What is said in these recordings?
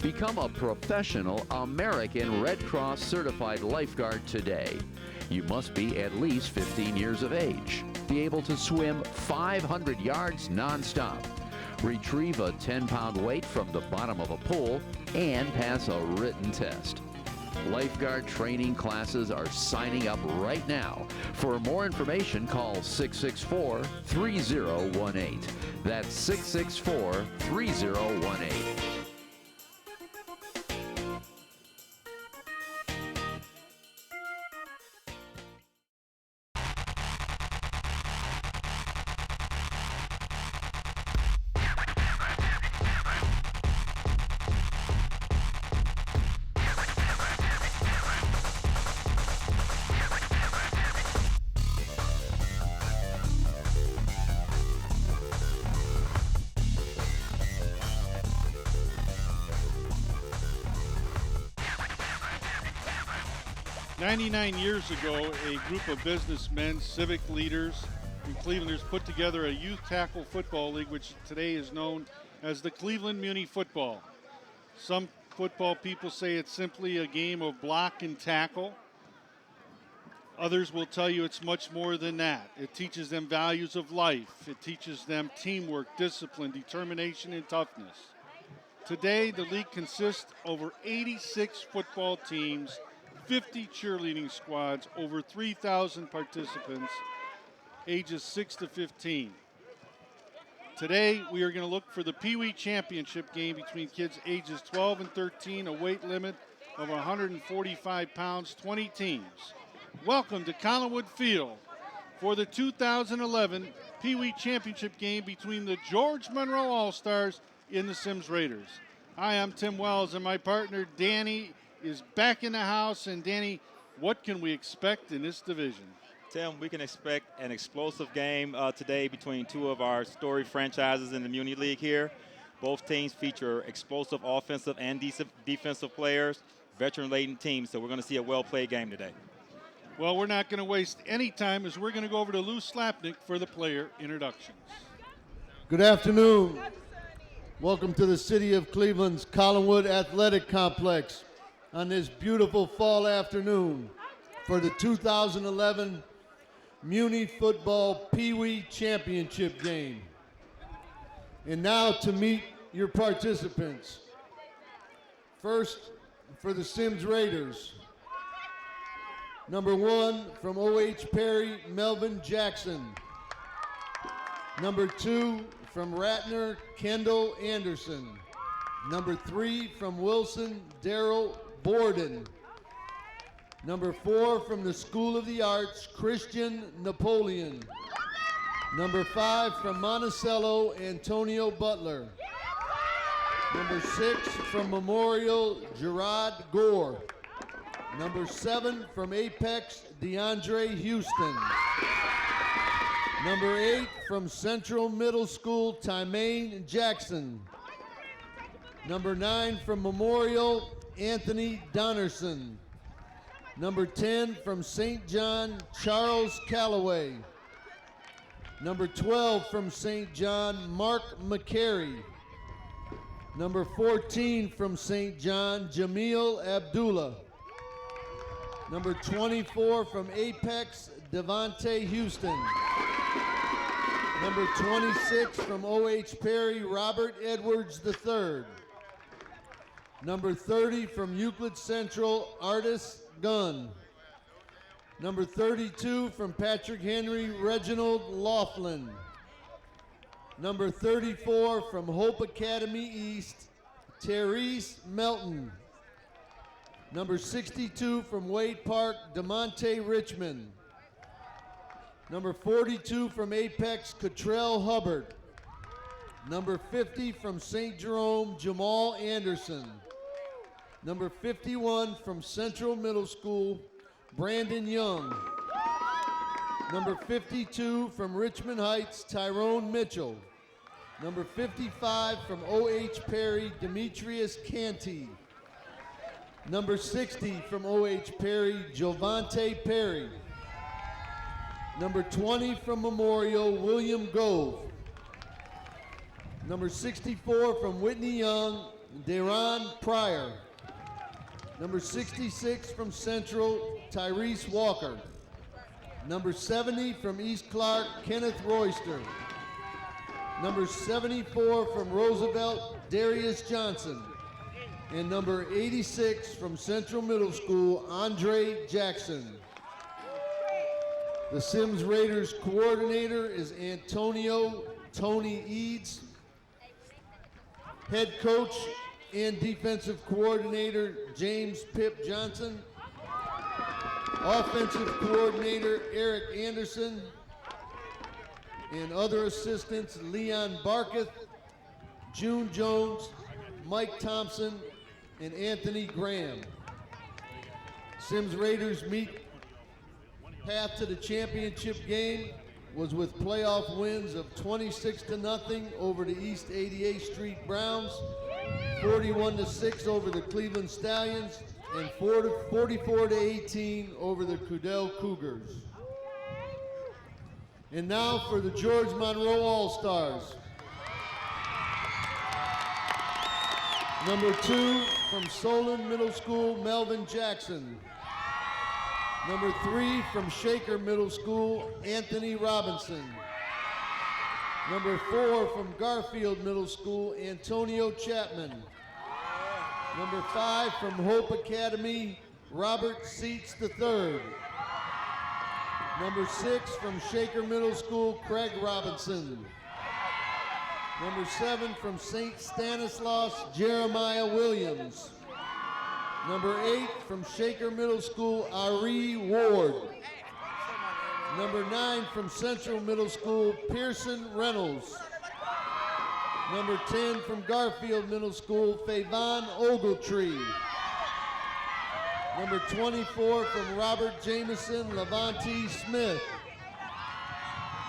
Become a professional American Red Cross certified lifeguard today. You must be at least 15 years of age, be able to swim 500 yards nonstop, retrieve a 10-pound weight from the bottom of a pool, and pass a written test. Lifeguard training classes are signing up right now. For more information, call 664-3018. That's 664-3018. "99 years ago, a group of businessmen, civic leaders in Clevelanders put together a youth tackle football league, which today is known as the Cleveland Muni Football. Some football people say it's simply a game of block and tackle. Others will tell you it's much more than that. It teaches them values of life. It teaches them teamwork, discipline, determination, and toughness. Today, the league consists of over 86 football teams, 50 cheerleading squads, over 3,000 participants, ages 6 to 15. Today, we are going to look for the Pee Wee Championship game between kids ages 12 and 13, a weight limit of 145 pounds, 20 teams. Welcome to Collinwood Field for the 2011 Pee Wee Championship game between the George Monroe All-Stars and the Sims Raiders. Hi, I'm Tim Wells, and my partner Danny is back in the house. And Danny, what can we expect in this division? Tim, we can expect an explosive game today between two of our storied franchises in the Muni League here. Both teams feature explosive offensive and defensive players, veteran-laden teams, so we're going to see a well-played game today. Well, we're not going to waste any time, as we're going to go over to Lou Slapnick for the player introductions. Good afternoon. Welcome to the City of Cleveland's Collinwood Athletic Complex on this beautiful fall afternoon for the 2011 Muni Football Pee Wee Championship game. And now to meet your participants. First, for the Sims Raiders. Number 1 from O.H. Perry, Melvin Jackson. Number 2 from Ratner, Kendall Anderson. Number 3 from Wilson, Darrell Borden. Number 4 from the School of the Arts, Christian Napoleon. Number 5 from Monticello, Antonio Butler. Number 6 from Memorial, Gerard Gore. Number 7 from Apex, DeAndre Houston. Number 8 from Central Middle School, Tymaine Jackson. Number 9 from Memorial, Anthony Donnerson. Number 10 from St. John, Charles Calloway. Number 12 from St. John, Mark McCary. Number 14 from St. John, Jamil Abdullah. Number 24 from Apex, Devontae Houston. Number 26 from O.H. Perry, Robert Edwards III. Number 30 from Euclid Central, Artis Gunn. Number 32 from Patrick Henry, Reginald Laughlin. Number 34 from Hope Academy East, Therese Melton. Number 62 from Wade Park, DeMonte Richmond. Number 42 from Apex, Cottrell Hubbard. Number 50 from St. Jerome, Jamal Anderson. Number 51 from Central Middle School, Brandon Young. Number 52 from Richmond Heights, Tyrone Mitchell. Number 55 from O.H. Perry, Demetrius Canty. Number 60 from O.H. Perry, Jovante Perry. Number 20 from Memorial, William Gove. Number 64 from Whitney Young, Deron Pryor. Number 66 from Central, Tyrese Walker. Number 70 from East Clark, Kenneth Royster. Number 74 from Roosevelt, Darius Johnson. And number 86 from Central Middle School, Andre Jackson. The Sims Raiders coordinator is Antonio Tony Eads. Head coach and defensive coordinator, James Pip Johnson. Offensive coordinator, Eric Anderson. And other assistants, Leon Barketh, June Jones, Mike Thompson, and Anthony Graham. Sims Raiders meet path to the championship game was with playoff wins of 26-0 over the East 88th Street Browns, 41-6 over the Cleveland Stallions, and 44-18 over the Cudell Cougars. And now for the George Monroe All-Stars. Number 2 from Solon Middle School, Melvin Jackson. Number 3 from Shaker Middle School, Anthony Robinson. Number 4 from Garfield Middle School, Antonio Chapman. Number 5 from Hope Academy, Robert Seats III. Number 6 from Shaker Middle School, Craig Robinson. Number 7 from St. Stanislaus, Jeremiah Williams. Number 8 from Shaker Middle School, Ari Ward. Number 9 from Central Middle School, Pearson Reynolds. Number 10 from Garfield Middle School, Favon Ogletree. Number 24 from Robert Jameson, Levante Smith.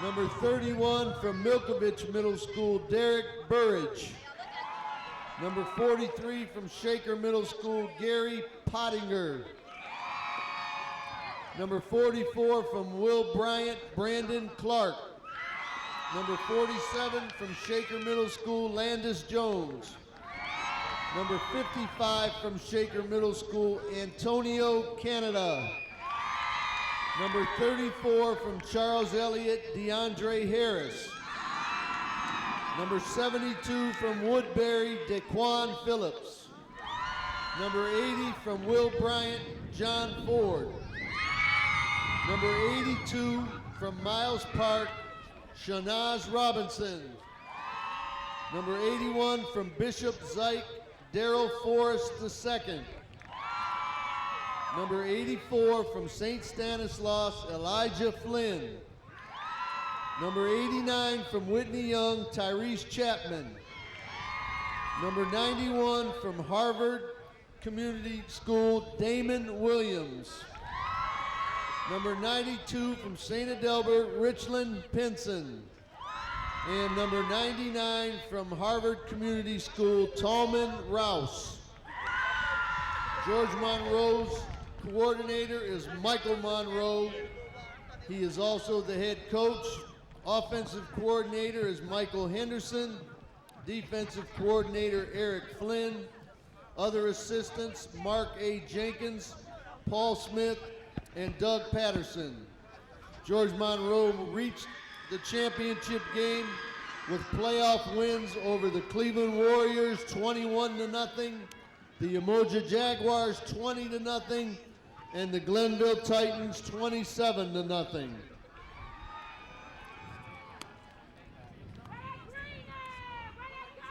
Number 31 from Milkovich Middle School, Derek Burridge. Number 43 from Shaker Middle School, Gary Pottinger. Number 44 from Will Bryant, Brandon Clark. Number 47 from Shaker Middle School, Landis Jones. Number 55 from Shaker Middle School, Antonio Canada. Number 34 from Charles Elliott, DeAndre Harris. Number 72 from Woodbury, Daquan Phillips. Number 80 from Will Bryant, John Ford. Number 82 from Miles Park, Shanaz Robinson. Number 81 from Bishop Zike, Darrell Forrest II. Number 84 from St. Stanislaus, Elijah Flynn. Number 89 from Whitney Young, Tyrese Chapman. Number 91 from Harvard Community School, Damon Williams. Number 92 from St. Adelbert, Richland Pinson. And number 99 from Harvard Community School, Tallman Rouse. George Monroe's coordinator is Michael Monroe. He is also the head coach. Offensive coordinator is Michael Henderson. Defensive coordinator Eric Flynn. Other assistants Mark A. Jenkins, Paul Smith, and Doug Patterson. George Monroe reached the championship game with playoff wins over the Cleveland Warriors 21-0, the Umoja Jaguars 20-0, and the Glenville Titans 27-0.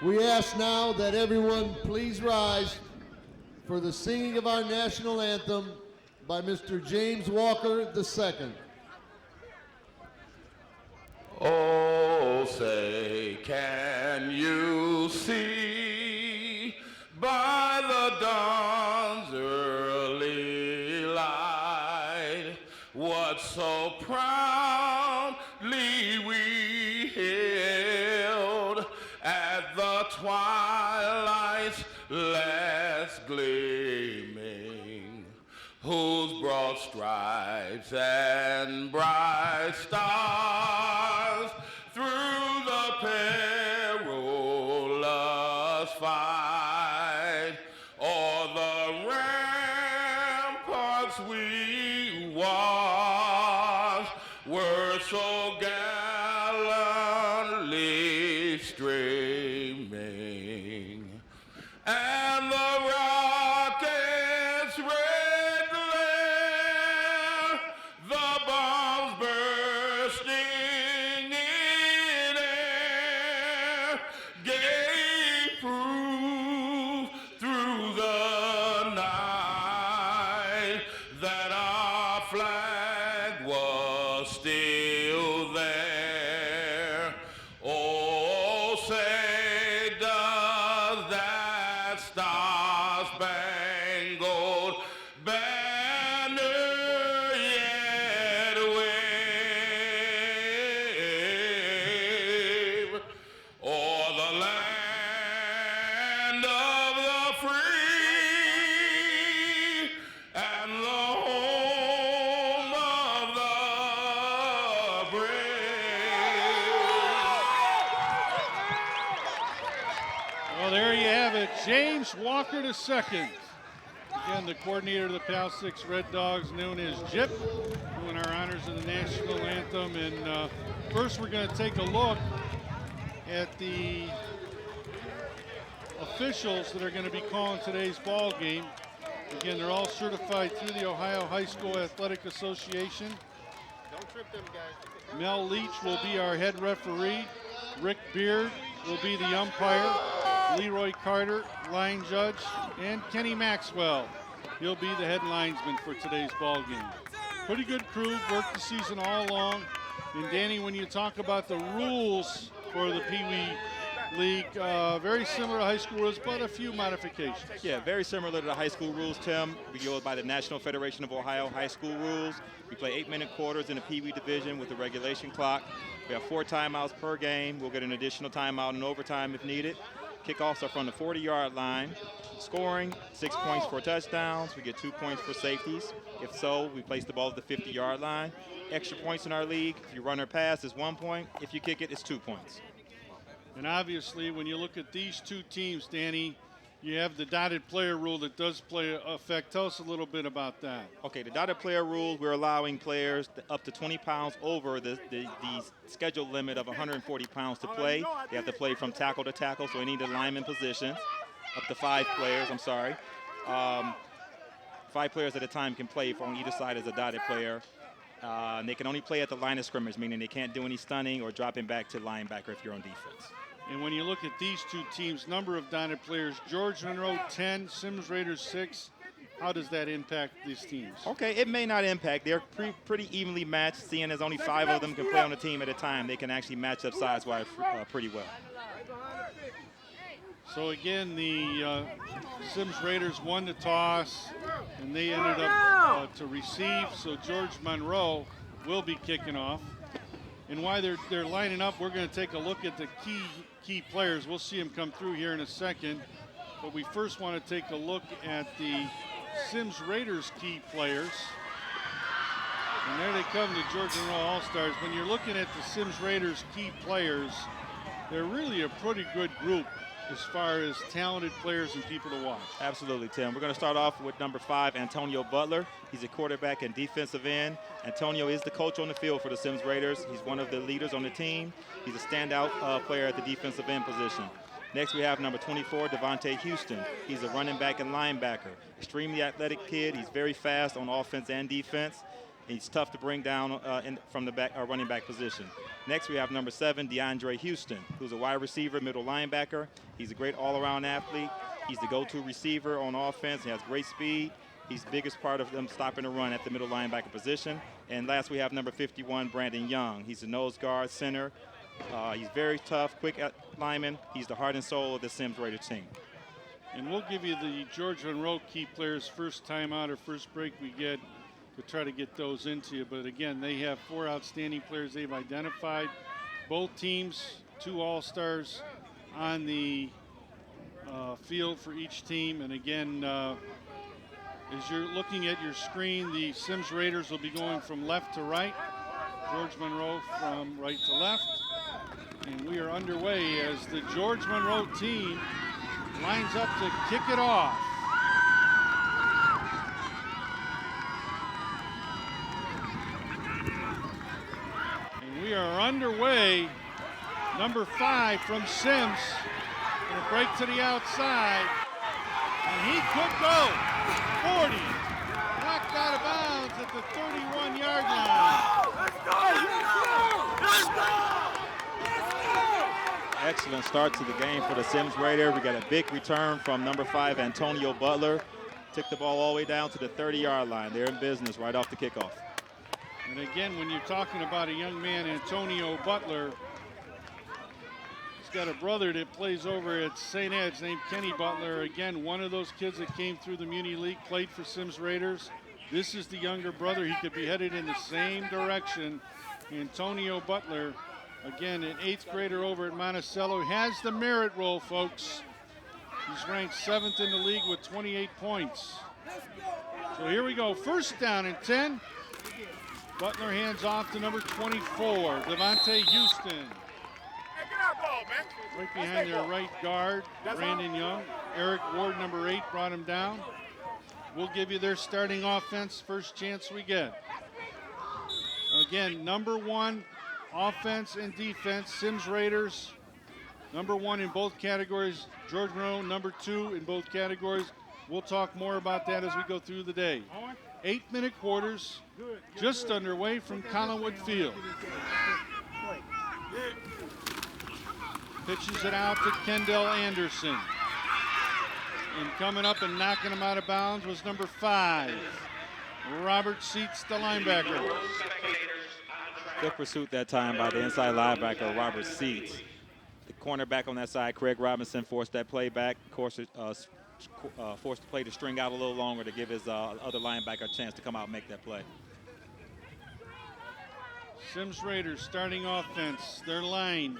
We ask now that everyone please rise for the singing of our national anthem by Mr. James Walker II. Oh, say, can you see by the dawn's early light what so proudly we hailed at the twilight's last gleaming, whose broad stripes and bright stars through the perilous fight once we was were so gallantly streaming, and the rockets' red glare, the bombs bursting in air, gave proof through the night that our flag was still there. Oh, say does that star-spangled banner yet wave o'er the land of the free and the home of the brave? Well, there you have it. James Walker II. Again, the coordinator of the Pal 6 Red Dogs, known as Jip, doing our honors of the national anthem. And first, we're going to take a look at the officials that are going to be calling today's ball game. Again, they're all certified through the Ohio High School Athletic Association. Don't trip them, guys. Mel Leach will be our head referee. Rick Beard will be the umpire. Leroy Carter, line judge, and Kenny Maxwell. He'll be the head linesman for today's ball game. Pretty good crew, worked the season all along. And Danny, when you talk about the rules for the Pee Wee League, very similar to high school rules, but a few modifications. Yeah, very similar to the high school rules, Tim. We go by the National Federation of Ohio High School rules. We play 8-minute quarters in the Pee Wee division with the regulation clock. We have 4 timeouts per game. We'll get an additional timeout in overtime if needed. Kickoffs are from the 40-yard line. Scoring, 6 points for touchdowns. We get 2 points for safeties. If so, we place the ball at the 50-yard line. Extra points in our league, if you run or pass, is 1 point. If you kick it, it's 2 points. And obviously, when you look at these two teams, Danny, you have the dotted player rule that does play effect. Tell us a little bit about that. Okay, the dotted player rule, we're allowing players up to 20 pounds over the scheduled limit of 140 pounds to play. They have to play from tackle to tackle, so any of the lineman positions. Up to 5 players, 5 players at a time can play on either side as a dotted player. And they can only play at the line of scrimmage, meaning they can't do any stunning or dropping back to linebacker if you're on defense. And when you look at these two teams, number of dotted players, George Monroe 10, Sims Raiders 6. How does that impact these teams? Okay, it may not impact. They're pretty evenly matched, seeing as only 5 of them can play on the team at a time. They can actually match up size-wise pretty well. So again, the Sims Raiders won the toss, and they ended up to receive. So George Monroe will be kicking off. And while they're lining up, we're going to take a look at the key players. We'll see them come through here in a second. But we first want to take a look at the Sims Raiders key players. And there they come, the George Monroe All-Stars. When you're looking at the Sims Raiders key players, they're really a pretty good group as far as talented players and people to watch. Absolutely, Tim. We're going to start off with number 5, Antonio Butler. He's a quarterback and defensive end. Antonio is the coach on the field for the Sims Raiders. He's one of the leaders on the team. He's a standout player at the defensive end position. Next, we have number 24, Devontae Houston. He's a running back and linebacker. Extremely athletic kid. He's very fast on offense and defense. He's tough to bring down from the running back position. Next, we have number 7, DeAndre Houston, who's a wide receiver, middle linebacker. He's a great all-around athlete. He's the go-to receiver on offense. He has great speed. He's the biggest part of them stopping the run at the middle linebacker position. And last, we have number 51, Brandon Young. He's a nose guard center. He's very tough, quick lineman. He's the heart and soul of the Sims Raiders team. And we'll give you the George Monroe key players first time out or first break we get to try to get those into you. But again, they have 4 outstanding players they've identified. Both teams, 2 All-Stars on the field for each team. And again, as you're looking at your screen, the Sims Raiders will be going from left to right. George Monroe from right to left. And we are underway as the George Monroe team lines up to kick it off. are underway. Number 5 from Sims. Gonna break to the outside. And he could go. 40. Knocked out of bounds at the 31-yard line. Excellent start to the game for the Sims Raiders. We got a big return from number 5, Antonio Butler. Took the ball all the way down to the 30-yard line. They're in business right off the kickoff. And again, when you're talking about a young man, Antonio Butler, he's got a brother that plays over at St. Ed's named Kenny Butler. Again, one of those kids that came through the Muni League, played for Sims Raiders. This is the younger brother. He could be headed in the same direction. Antonio Butler, again, an 8th grader over at Monticello, has the merit roll, folks. He's ranked 7th in the league with 28 points. So here we go, first down and 10. Butler hands off to number 24, Devontae Houston. Right behind their right guard, Brandon Young. Eric Ward, number 8, brought him down. We'll give you their starting offense first chance we get. Again, number 1 offense and defense, Sims Raiders. Number 1 in both categories, George Monroe, number 2 in both categories. We'll talk more about that as we go through the day. 8-minute quarters just underway from Collinwood Field. Pitches it out to Kendall Anderson. And coming up and knocking him out of bounds was number 5, Robert Seats, the linebacker. Good pursuit that time by the inside linebacker, Robert Seats. The cornerback on that side, Craig Robinson, forced that play back. Of course, forced the play to string out a little longer to give his other linebacker a chance to come out and make that play. Sims Raiders starting offense, their line.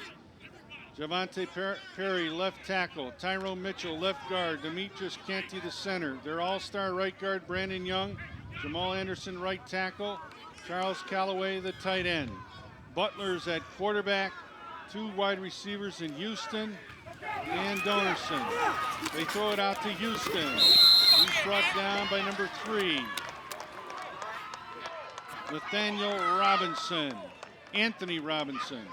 Javante Perry, left tackle. Tyrone Mitchell, left guard. Demetrius Canty, the center. Their all-star right guard, Brandon Young. Jamal Anderson, right tackle. Charles Calloway, the tight end. Butler's at quarterback. 2 wide receivers in Houston and Donerson. They throw it out to Houston. He's brought down by number 3, Nathaniel Robinson. Anthony Robinson.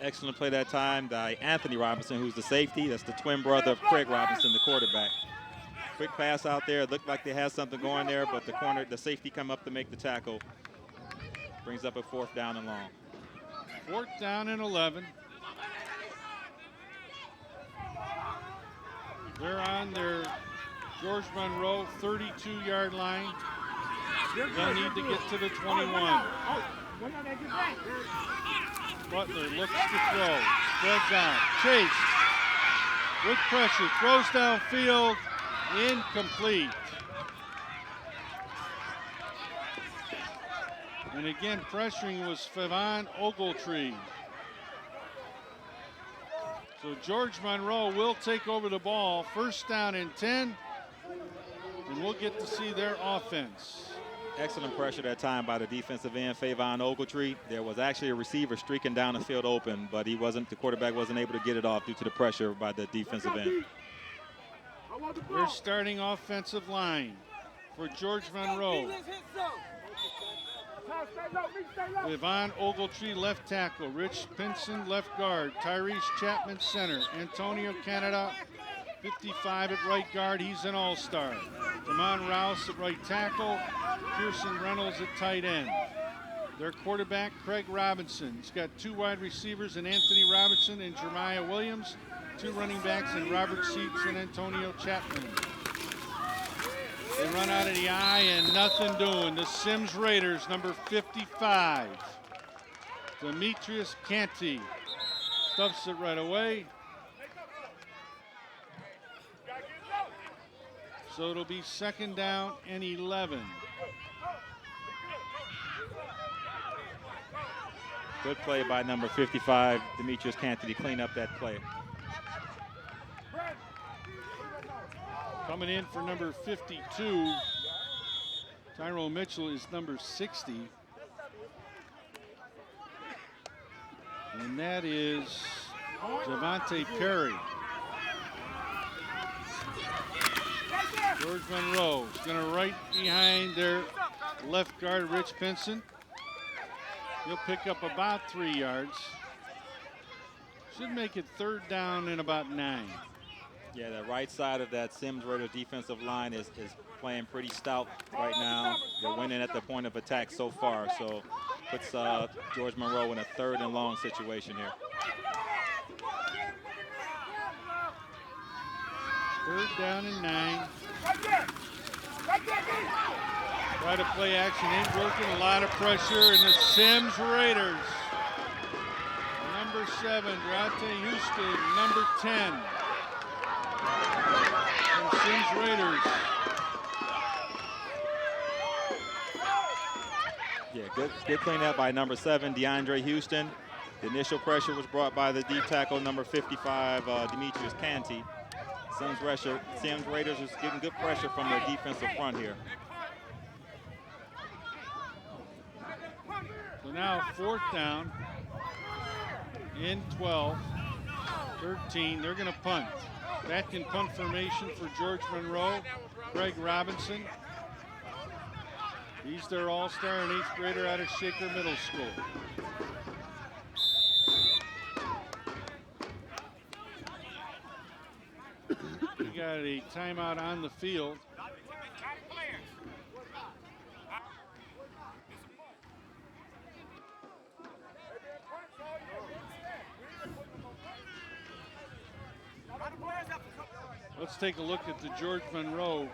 Excellent play that time by Anthony Robinson, who's the safety. That's the twin brother of Craig Robinson, the quarterback. Quick pass out there. It looked like they had something going there, but the safety come up to make the tackle. Brings up a 4th down and long. 4th down and 11. They're on their George Monroe 32-yard line. They'll need to get to the 21. Butler looks to throw. Spreads out. Chase with pressure. Throws downfield. Incomplete. And again, pressuring was Favon Ogletree. So George Monroe will take over the ball. First down and 10. And we'll get to see their offense. Excellent pressure that time by the defensive end, Favon Ogletree. There was actually a receiver streaking down the field open, but the quarterback wasn't able to get it off due to the pressure by the defensive end. Their starting offensive line for George Monroe. Yvonne Ogletree, left tackle. Rich Pinson, left guard. Tyrese Chapman, center. Antonio Canada, 55 at right guard. He's an all-star. Damon Rouse at right tackle. Pearson Reynolds at tight end. Their quarterback, Craig Robinson. He's got 2 wide receivers in Anthony Robinson and Jeremiah Williams. 2 running backs in Robert Seats and Antonio Chapman. They run out of the eye and nothing doing. The Sims Raiders, number 55. Demetrius Canty stuffs it right away. So it'll be 2nd down and 11. Good play by number 55, Demetrius Canty, to clean up that play. Coming in for number 52, Tyrone Mitchell is number 60. And that is Javante Perry. George Monroe is going to right behind their left guard, Rich Pinson. He'll pick up about 3 yards. Should make it 3rd down and about 9. Yeah, the right side of that Sims Raiders defensive line is playing pretty stout right now. They're winning at the point of attack so far, so puts George Monroe in a 3rd and long situation here. 3rd down and 9. Try to play action, ain't working, a lot of pressure, and the Sims Raiders. Number 7, Dronte Houston, number 10. And Sims Raiders. Yeah, good cleanup by number 7, DeAndre Houston. The initial pressure was brought by the deep tackle, number 55, Demetrius Canty. Sims Raiders is getting good pressure from their defensive front here. So now 4th down in 12, 13. They're going to punt. Back in punt formation for George Monroe, Craig Robinson. He's their all-star and 8th grader out of Shaker Middle School. We got a timeout on the field. Let's take a look at the George Monroe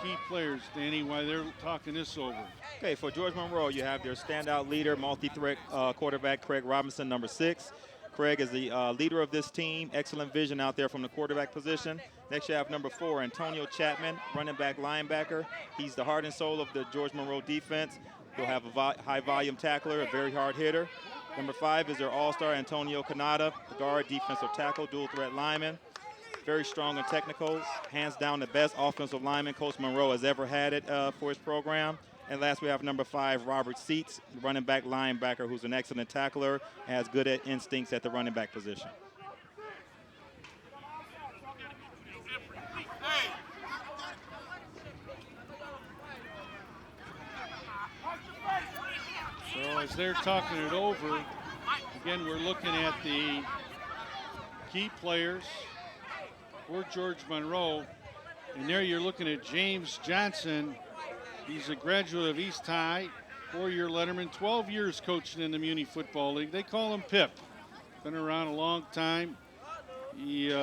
key players, Danny, while they're talking this over. Okay, for George Monroe, you have their standout leader, multi-threat quarterback, Craig Robinson, number 6. Craig is the leader of this team. Excellent vision out there from the quarterback position. Next, you have number 4, Antonio Chapman, running back linebacker. He's the heart and soul of the George Monroe defense. He'll have a high-volume tackler, a very hard hitter. Number 5 is their all-star, Antonio Canada, guard, defensive tackle, dual-threat lineman. Very strong and technical. Hands down the best offensive lineman Coach Monroe has ever had it for his program. And last, we have number 5, Robert Seats, running back linebacker, who's an excellent tackler, has good instincts at the running back position. So as they're talking it over, again, we're looking at the key players for George Monroe. And there you're looking at James Johnson. He's a graduate of East High, 4-year letterman, 12 years coaching in the Muni Football League. They call him Pip. Been around a long time. He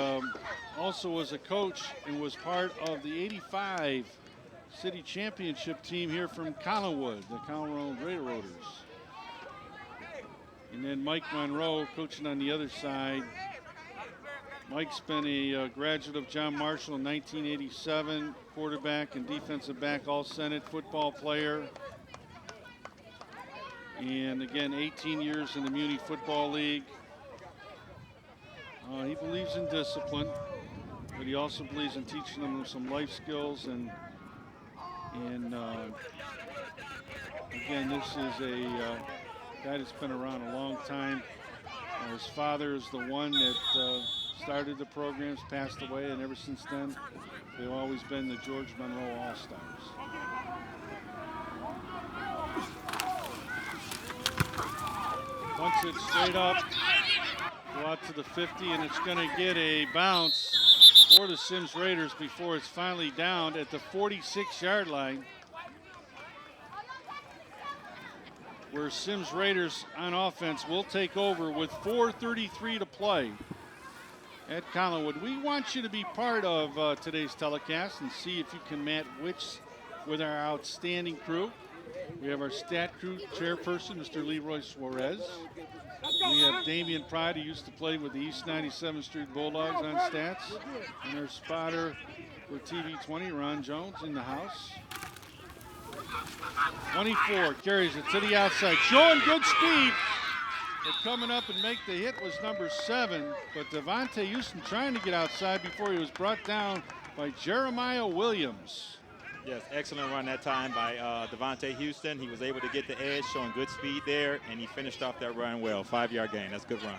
also was a coach and was part of the 85 city championship team here from Collinwood, the Collinwood Railroaders. And then Mike Monroe coaching on the other side. Mike's been a graduate of John Marshall in 1987, quarterback and defensive back, all-Senate football player. And again, 18 years in the Muni Football League. He believes in discipline, but he also believes in teaching them some life skills. And again, this is a guy that's been around a long time. His father is the one that started the programs, passed away, and ever since then, they've always been the George Monroe All-Stars. Punts it straight up, go out to the 50, and it's going to get a bounce for the Sims Raiders before it's finally downed at the 46-yard line, where Sims Raiders on offense will take over with 4:33 to play at Collinwood. We want you to be part of today's telecast and see if you can match wits with our outstanding crew. We have our stat crew chairperson, Mr. Leroy Suarez. We have Damian Pride, who used to play with the East 97th Street Bulldogs on stats. And our spotter for TV 20, Ron Jones, in the house. 24 carries it to the outside, showing good speed. But coming up and make the hit was number 7. But Devontae Houston trying to get outside before he was brought down by Jeremiah Williams. Yes, excellent run that time by Devontae Houston. He was able to get the edge, showing good speed there, and he finished off that run well. 5-yard gain. That's a good run.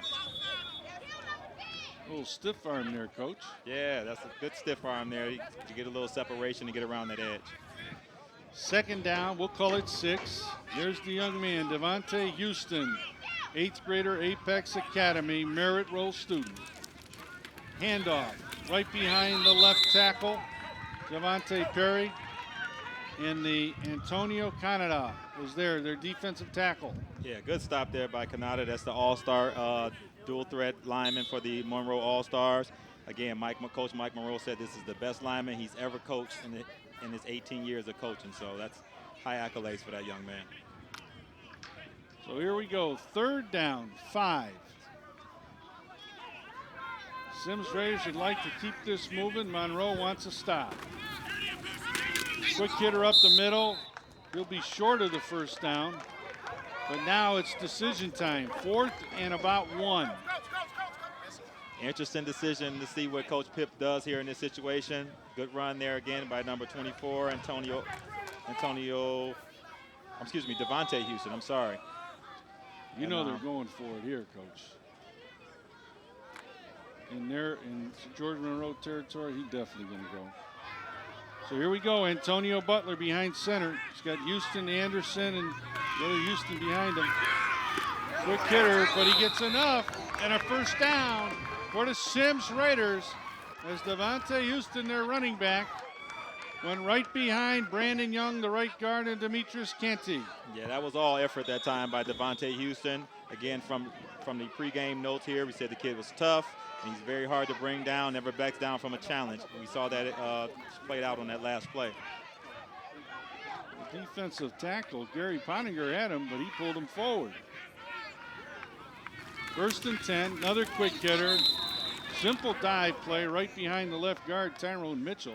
A little stiff arm there, Coach. Yeah, that's a good stiff arm there to get a little separation to get around that edge. Second down, we'll call it 6. There's the young man, Devontae Houston, 8th grader, Apex Academy, merit roll student. Handoff right behind the left tackle, Javante Perry. And the Antonio Canada is there, their defensive tackle. Yeah, good stop there by Canada. That's the all-star dual threat lineman for the Monroe All-Stars. Again, Coach Mike Monroe said this is the best lineman he's ever coached in his 18 years of coaching. So that's high accolades for that young man. So here we go, 3rd down, 5. Sims Raiders would like to keep this moving. Monroe wants a stop. Quick hitter up the middle. He'll be short of the first down. But now it's decision time. 4th and about 1. Interesting decision to see what Coach Pip does here in this situation. Good run there again by number 24, Devontae Houston, I'm sorry. You know they're going for it here, Coach. In George Monroe territory, he's definitely going to go. So here we go, Antonio Butler behind center. He's got Houston, Anderson, and the other Houston behind him. Quick hitter, but he gets enough, and a first down for the Sims Raiders as Devontae Houston, their running back, went right behind Brandon Young, the right guard, and Demetrius Canty. Yeah, that was all effort that time by Devontae Houston. Again, from the pregame notes here, we said the kid was tough, and he's very hard to bring down, never backs down from a challenge. We saw that played out on that last play. The defensive tackle, Gary Pottinger, had him, but he pulled him forward. 1st and 10, another quick hitter. Simple dive play right behind the left guard, Tyrone Mitchell.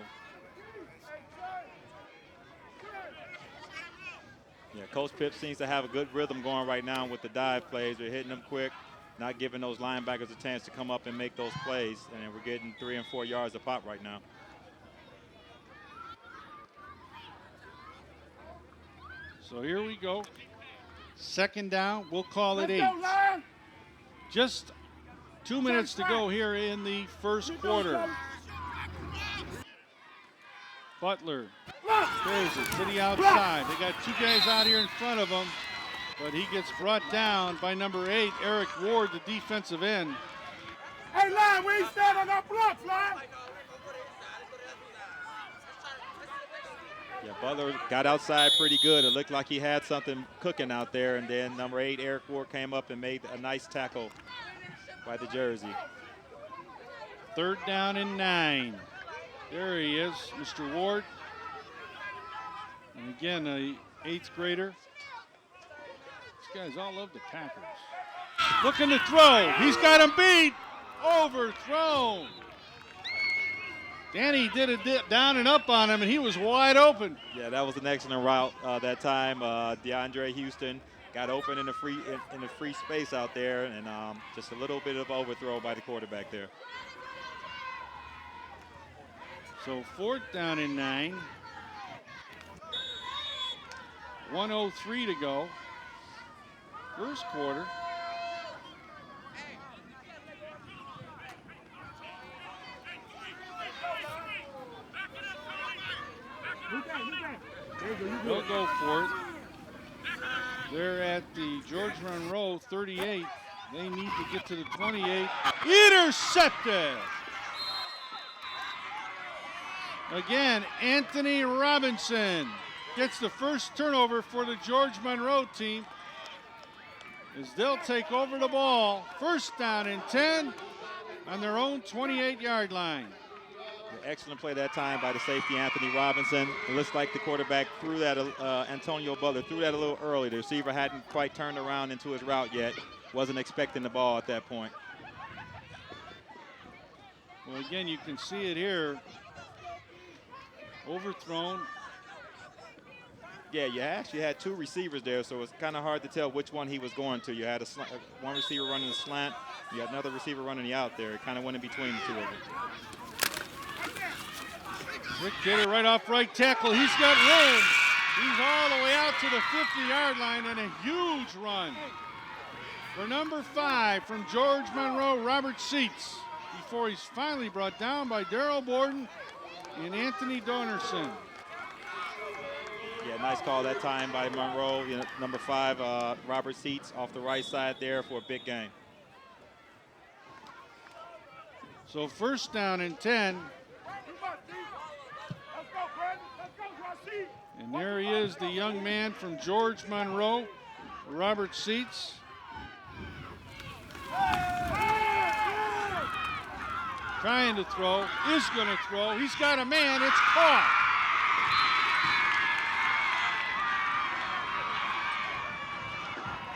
Yeah, Coach Pip seems to have a good rhythm going right now with the dive plays. They're hitting them quick, not giving those linebackers a chance to come up and make those plays. And we're getting 3 and 4 yards a pop right now. So here we go. 2nd down, we'll call it 8. Just 2 minutes to go here in the first quarter. Butler throws it to the outside. They got 2 guys out here in front of him, but he gets brought down by number 8, Eric Ward, the defensive end. Hey, line, we ain't stand on our blocks, line. Yeah, Butler got outside pretty good. It looked like he had something cooking out there, and then number 8, Eric Ward, came up and made a nice tackle by the jersey. 3rd down and 9. There he is, Mr. Ward. And again, a 8th grader. These guys all love the Packers. Looking to throw. He's got him beat. Overthrown. Danny did a dip down and up on him, and he was wide open. Yeah, that was an excellent route that time. DeAndre Houston got open in the free space out there, and just a little bit of overthrow by the quarterback there. So 4th down and 9. 1:03 to go. First quarter. They'll go for it. They're at the George Monroe 38. They need to get to the 28. Intercepted. Again, Anthony Robinson gets the first turnover for the George Monroe team as they'll take over the ball. 1st down and 10 on their own 28-yard line. Excellent play that time by the safety, Anthony Robinson. It looks like the quarterback threw that, Antonio Butler threw that a little early. The receiver hadn't quite turned around into his route yet. Wasn't expecting the ball at that point. Well, again, you can see it here. Overthrown. Yeah, you actually had 2 receivers there, so it's kind of hard to tell which one he was going to. You had one receiver running the slant. You had another receiver running the out there. It kind of went in between the 2 of them. Rick Gator right off right tackle. He's got room. He's all the way out to the 50-yard line, and a huge run for number 5 from George Monroe, Robert Seats, before he's finally brought down by Darrell Borden and Anthony Donerson. Yeah, Nice call that time by Monroe. You know, number 5, Robert Seats off the right side there for a big gain. So first down and 10. And there he is, the young man from George Monroe, Robert Seats. Trying to throw, is going to throw. He's got a man, it's caught.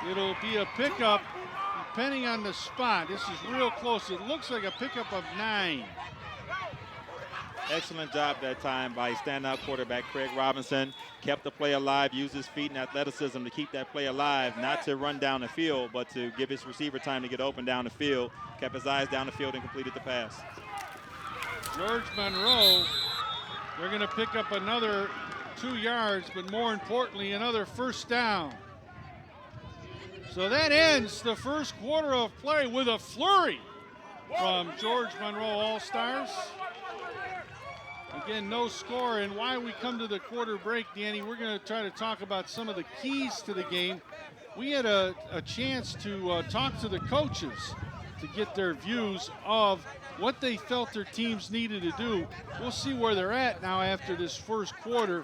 It'll be a pickup depending on the spot. This is real close. It looks like a pickup of 9. Excellent job that time by standout quarterback Craig Robinson. Kept the play alive, used his feet and athleticism to keep that play alive, not to run down the field, but to give his receiver time to get open down the field. Kept his eyes down the field and completed the pass. George Monroe, they're going to pick up another 2 yards, but more importantly, another first down. So that ends the first quarter of play with a flurry from George Monroe All-Stars. Again, no score, and why we come to the quarter break, Danny, we're going to try to talk about some of the keys to the game. We had a chance to talk to the coaches to get their views of what they felt their teams needed to do. We'll see where they're at now after this first quarter.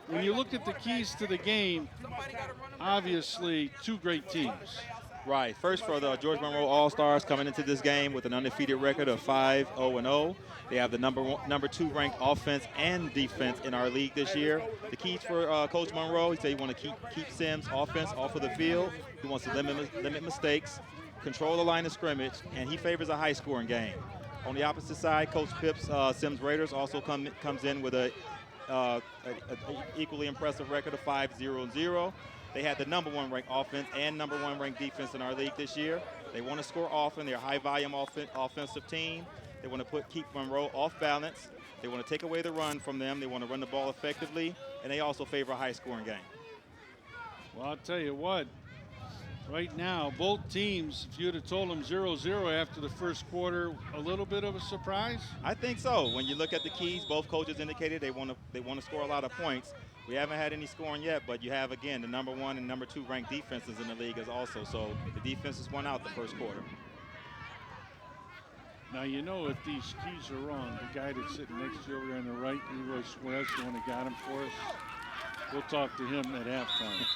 When you look at the keys to the game, obviously 2 great teams. Right. First for the George Monroe All-Stars coming into this game with an undefeated record of 5-0-0. They have the number 2 ranked offense and defense in our league this year. The keys for Coach Monroe, he said he wants to keep Sims' offense off of the field. He wants to limit mistakes, control the line of scrimmage, and he favors a high-scoring game. On the opposite side, Coach Pips' Sims Raiders also comes in with a equally impressive record of 5-0-0. They had the number 1 ranked offense and number 1 ranked defense in our league this year. They want to score often. They're a high-volume offensive team. They want to keep Monroe off balance. They want to take away the run from them. They want to run the ball effectively, and they also favor a high-scoring game. Well, I'll tell you what, right now, both teams, if you'd have told them 0-0 after the first quarter, a little bit of a surprise? I think so. When you look at the keys, both coaches indicated they want to score a lot of points. We haven't had any scoring yet, but you have, again, the number 1 and number 2 ranked defenses in the league as also. So the defenses won out the first quarter. Now, you know, if these keys are wrong, the guy that's sitting next to you over there on the right, Leroy Suarez, the one that got him for us, we'll talk to him at halftime.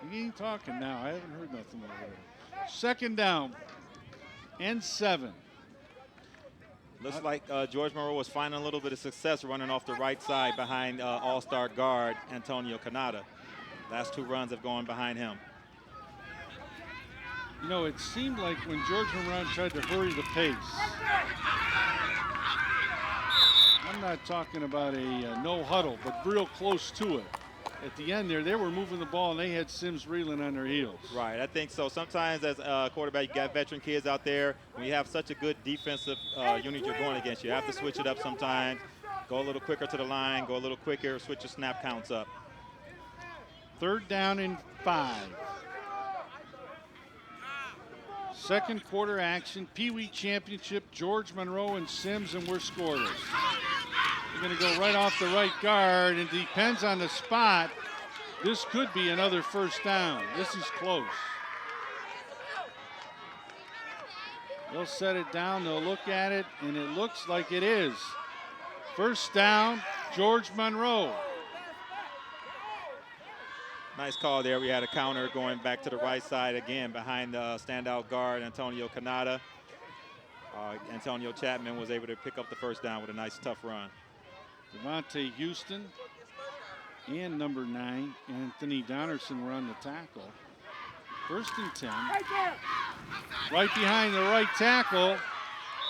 He ain't talking now. I haven't heard nothing over there. Second down and 7. Looks like George Monroe was finding a little bit of success running off the right side behind all-star guard Antonio Canada. Last 2 runs have gone behind him. You know, it seemed like when George Monroe tried to hurry the pace, I'm not talking about a no huddle, but real close to it. At the end there, they were moving the ball, and they had Sims reeling on their heels. Right, I think so. Sometimes as a quarterback, you got veteran kids out there. When you have such a good defensive unit you're going against, you have to switch it up sometimes. Go a little quicker to the line, go a little quicker, switch your snap counts up. Third down and 5. Second quarter action, Pee Wee Championship, George Monroe and Sims, and we're scoreless. They're going to go right off the right guard, and depends on the spot. This could be another first down. This is close. They'll set it down, they'll look at it, and it looks like it is. First down, George Monroe. Nice call there. We had a counter going back to the right side again behind the standout guard Antonio Canada. Antonio Chapman was able to pick up the first down with a nice tough run. Devontae Houston and number 9, Anthony Donnerson, were on the tackle. First and 10. Right behind the right tackle.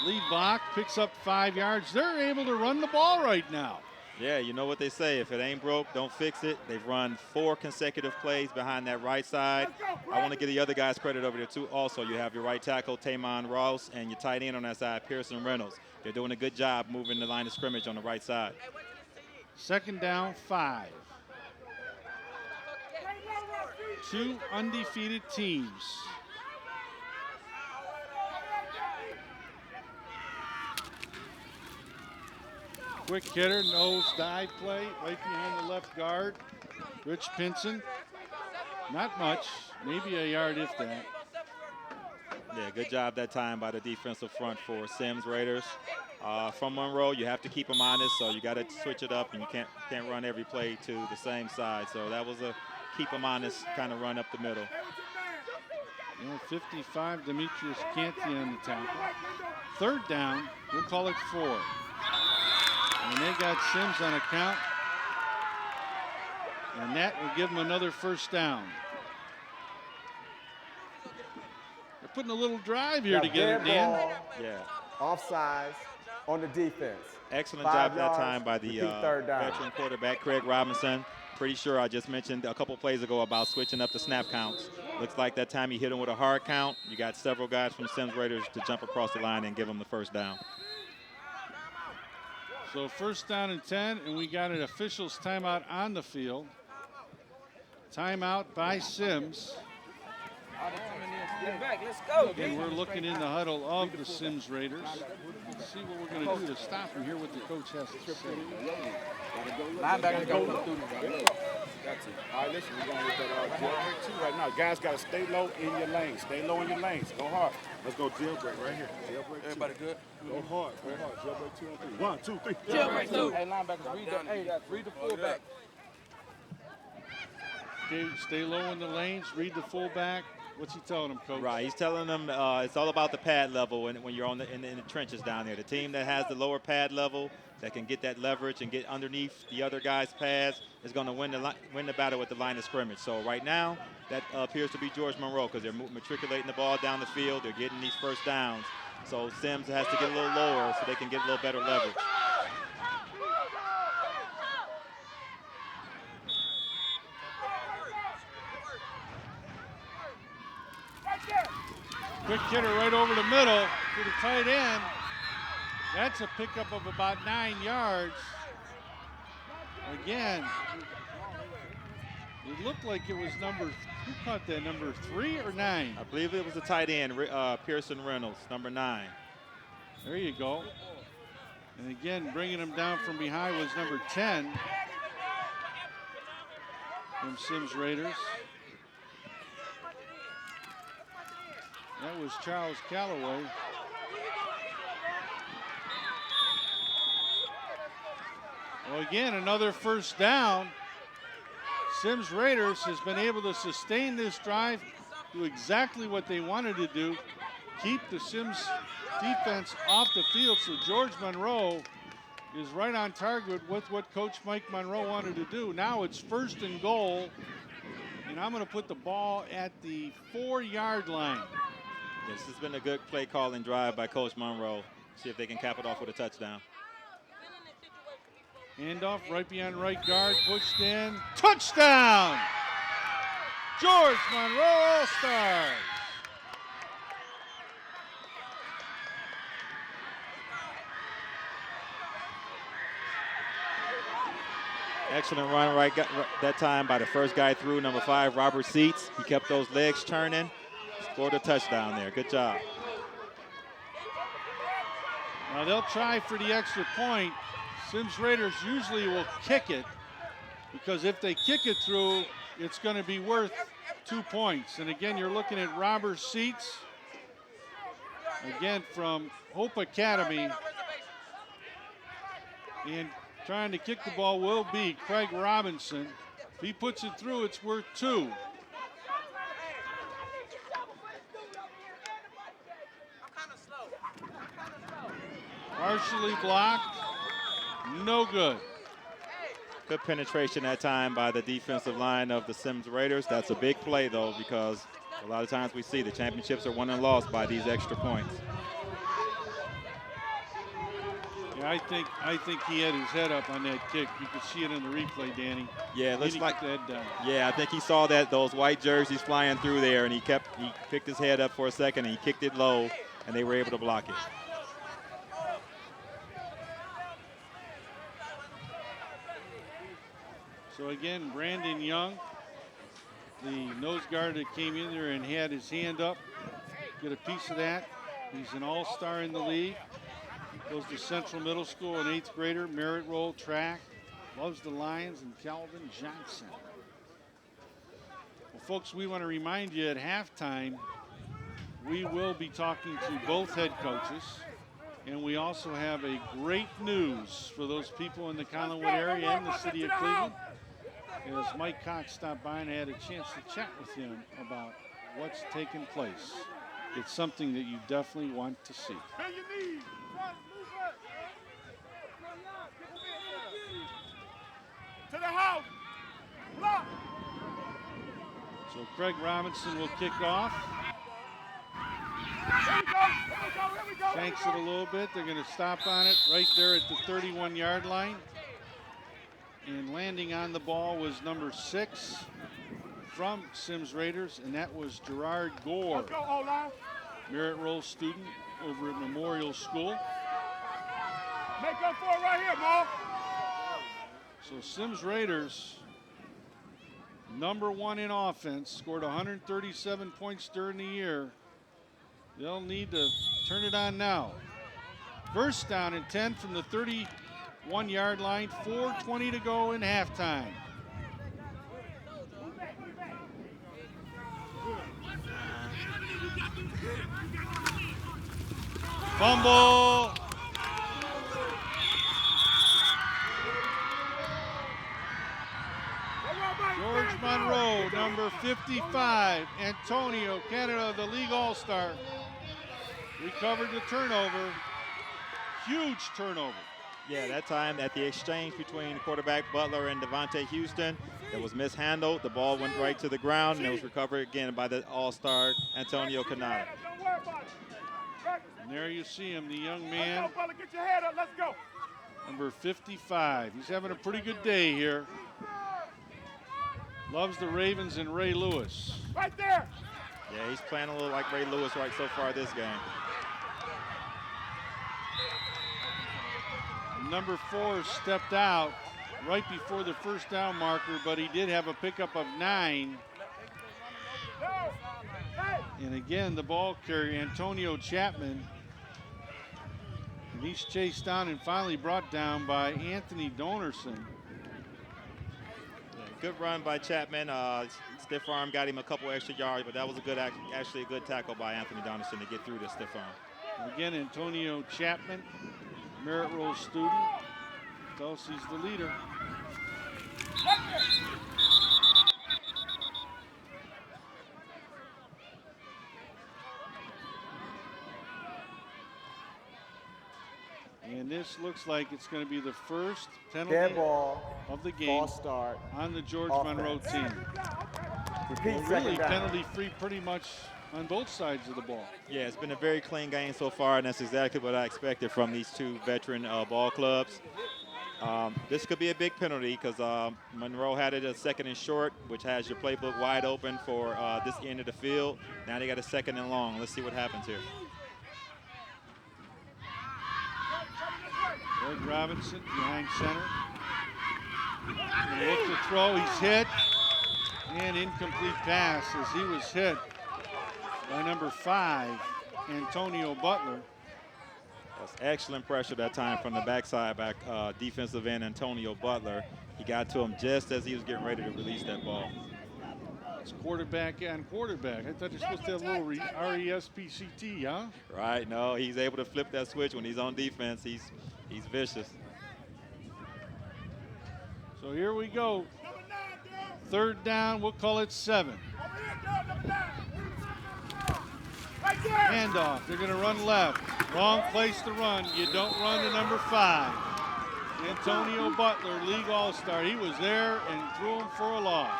Lee Bach picks up 5 yards. They're able to run the ball right now. Yeah, you know what they say. If it ain't broke, don't fix it. They've run 4 consecutive plays behind that right side. I want to give the other guys credit over there, too. Also, you have your right tackle, Tamon Ross, and your tight end on that side, Pearson Reynolds. They're doing a good job moving the line of scrimmage on the right side. Second down, 5. 2 undefeated teams. Quick hitter, nose dive play right behind the left guard. Rich Pinson. Not much, maybe a yard if that. Yeah, good job that time by the defensive front for Sims Raiders. From Monroe, you have to keep them honest, so you got to switch it up, and you can't run every play to the same side. So that was a keep them honest kind of run up the middle. 55, Demetrius Canty on the tackle. Third down, we'll call it 4. And they got Sims on a count. And that will give them another first down. They're putting a little drive here together, Dan. Yeah. Offsides on the defense. Excellent 5 job that yards, time by the third down. veteran quarterback, Craig Robinson. Pretty sure I just mentioned a couple plays ago about switching up the snap counts. Looks like that time he hit him with a hard count. You got several guys from Sims Raiders to jump across the line and give him the first down. So first down and 10, and we got an official's timeout on the field. Timeout by Sims. Get back, let's go. And we're looking in the huddle of the Sims Raiders. Let's see what we're going to do to stop him, hear what the coach has to say. Linebacker go through. All right, listen, we're going with that jailbreak 2 right now. Guys got to stay low in your lanes. Stay low in your lanes. Go hard. Let's go jailbreak right here. Jailbreak 2. Everybody good? Go hard. Go hard. Jailbreak 2 and 3. 1, 2, 3. Jailbreak 2. Hey, linebackers, read the fullback. Okay, stay low in the lanes, read the fullback. What's he telling them, Coach? Right, he's telling them it's all about the pad level when you're in the trenches down there. The team that has the lower pad level that can get that leverage and get underneath the other guy's pads is going to win the battle with the line of scrimmage. So right now, that appears to be George Monroe because they're matriculating the ball down the field. They're getting these first downs. So Sims has to get a little lower so they can get a little better leverage. Quick hitter right over the middle to the tight end. That's a pickup of about 9 yards. Again, it looked like it was who caught that, number 3 or 9? I believe it was the tight end, Pearson Reynolds, number 9. There you go. And again, bringing him down from behind was number 10 from Sims Raiders. That was Charles Calloway. Well, again, another first down. Sims Raiders has been able to sustain this drive, do exactly what they wanted to do, keep the Sims defense off the field. So George Monroe is right on target with what Coach Mike Monroe wanted to do. Now it's 1st and goal, and I'm going to put the ball at the 4-yard line. This has been a good play calling drive by Coach Monroe. See if they can cap it off with a touchdown. Handoff right behind right guard, pushed in. Touchdown! George Monroe All-Stars. Excellent run that time by the first guy through, number 5, Robert Seats. He kept those legs turning. Scored a touchdown there. Good job. Now they'll try for the extra point. Sims Raiders usually will kick it because if they kick it through, it's going to be worth 2 points. And again, you're looking at Robert Seats, again from Hope Academy. And trying to kick the ball will be Craig Robinson. If he puts it through, it's worth 2. Partially blocked, no good. Good penetration that time by the defensive line of the Sims Raiders. That's a big play, though, because a lot of times we see the championships are won and lost by these extra points. Yeah, I think he had his head up on that kick. You could see it in the replay, Danny. Yeah, it looks like the head down. Yeah, I think he saw those white jerseys flying through there, and he picked his head up for a second, and he kicked it low, and they were able to block it. So again, Brandon Young, the nose guard that came in there and had his hand up, get a piece of that. He's an all-star in the league. Goes to Central Middle School, an 8th grader, merit roll track. Loves the Lions, and Calvin Johnson. Well, folks, we want to remind you at halftime, we will be talking to both head coaches. And we also have a great news for those people in the Collinwood area and the city of Cleveland. As Mike Cox stopped by and I had a chance to chat with him about what's taken place. It's something that you definitely want to see. To the house. Block. So Craig Robinson will kick off. Shanks it a little bit. They're going to stop on it right there at the 31-yard line. And landing on the ball was number 6 from Sims Raiders, and that was Gerard Gore, merit roll student over at Memorial School. Make up for it right here, Mo. So Sims Raiders, number 1 in offense, scored 137 points during the year. They'll need to turn it on now. First down and 10 from the 31-yard line, 4:20 to go in halftime. Fumble. George Monroe, number 55, Antonio, Canada, the league all-star, recovered the turnover. Huge turnover. Yeah, that time at the exchange between quarterback Butler and Devontae Houston, it was mishandled. The ball went right to the ground, and it was recovered again by the all-star Antonio Canada. And there you see him, the young man, Let's go, Butler, get your head up. Let's go. number 55. He's having a pretty good day here. Loves the Ravens and Ray Lewis. Right there. Yeah, he's playing a little like Ray Lewis right so far this game. Number 4 stepped out right before the first down marker, but he did have a pickup of 9. And again, the ball carrier, Antonio Chapman. And he's chased down and finally brought down by Anthony Donerson. Yeah, good run by Chapman. Stiff arm got him a couple extra yards, but that was actually a good tackle by Anthony Donerson to get through the stiff arm. And again, Antonio Chapman, merit roll student. Kelsey's the leader. And this looks like it's going to be the first penalty Dead ball. of the game False start. on the George Offense. Monroe team. Repeat Well, second really down. penalty-free pretty much on both sides of the ball. Yeah, it's been a very clean game so far, and that's exactly what I expected from these two veteran ball clubs. This could be a big penalty because Monroe had it a 2nd and short, which has your playbook wide open for this end of the field. Now they got a 2nd and long. Let's see what happens here. Greg Robinson behind center. Gonna look to throw, he's hit. And incomplete pass as he was hit by number 5, Antonio Butler. That's excellent pressure that time from the backside back defensive end Antonio Butler. He got to him just as he was getting ready to release that ball. It's quarterback on quarterback. I thought you're supposed to have a little RESPCT, huh? Right, no, he's able to flip that switch when he's on defense. He's vicious. So here we go. 3rd down, we'll call it 7. Handoff, they're going to run left. Wrong place to run. You don't run to number 5. Antonio Butler, league all-star. He was there and threw him for a loss.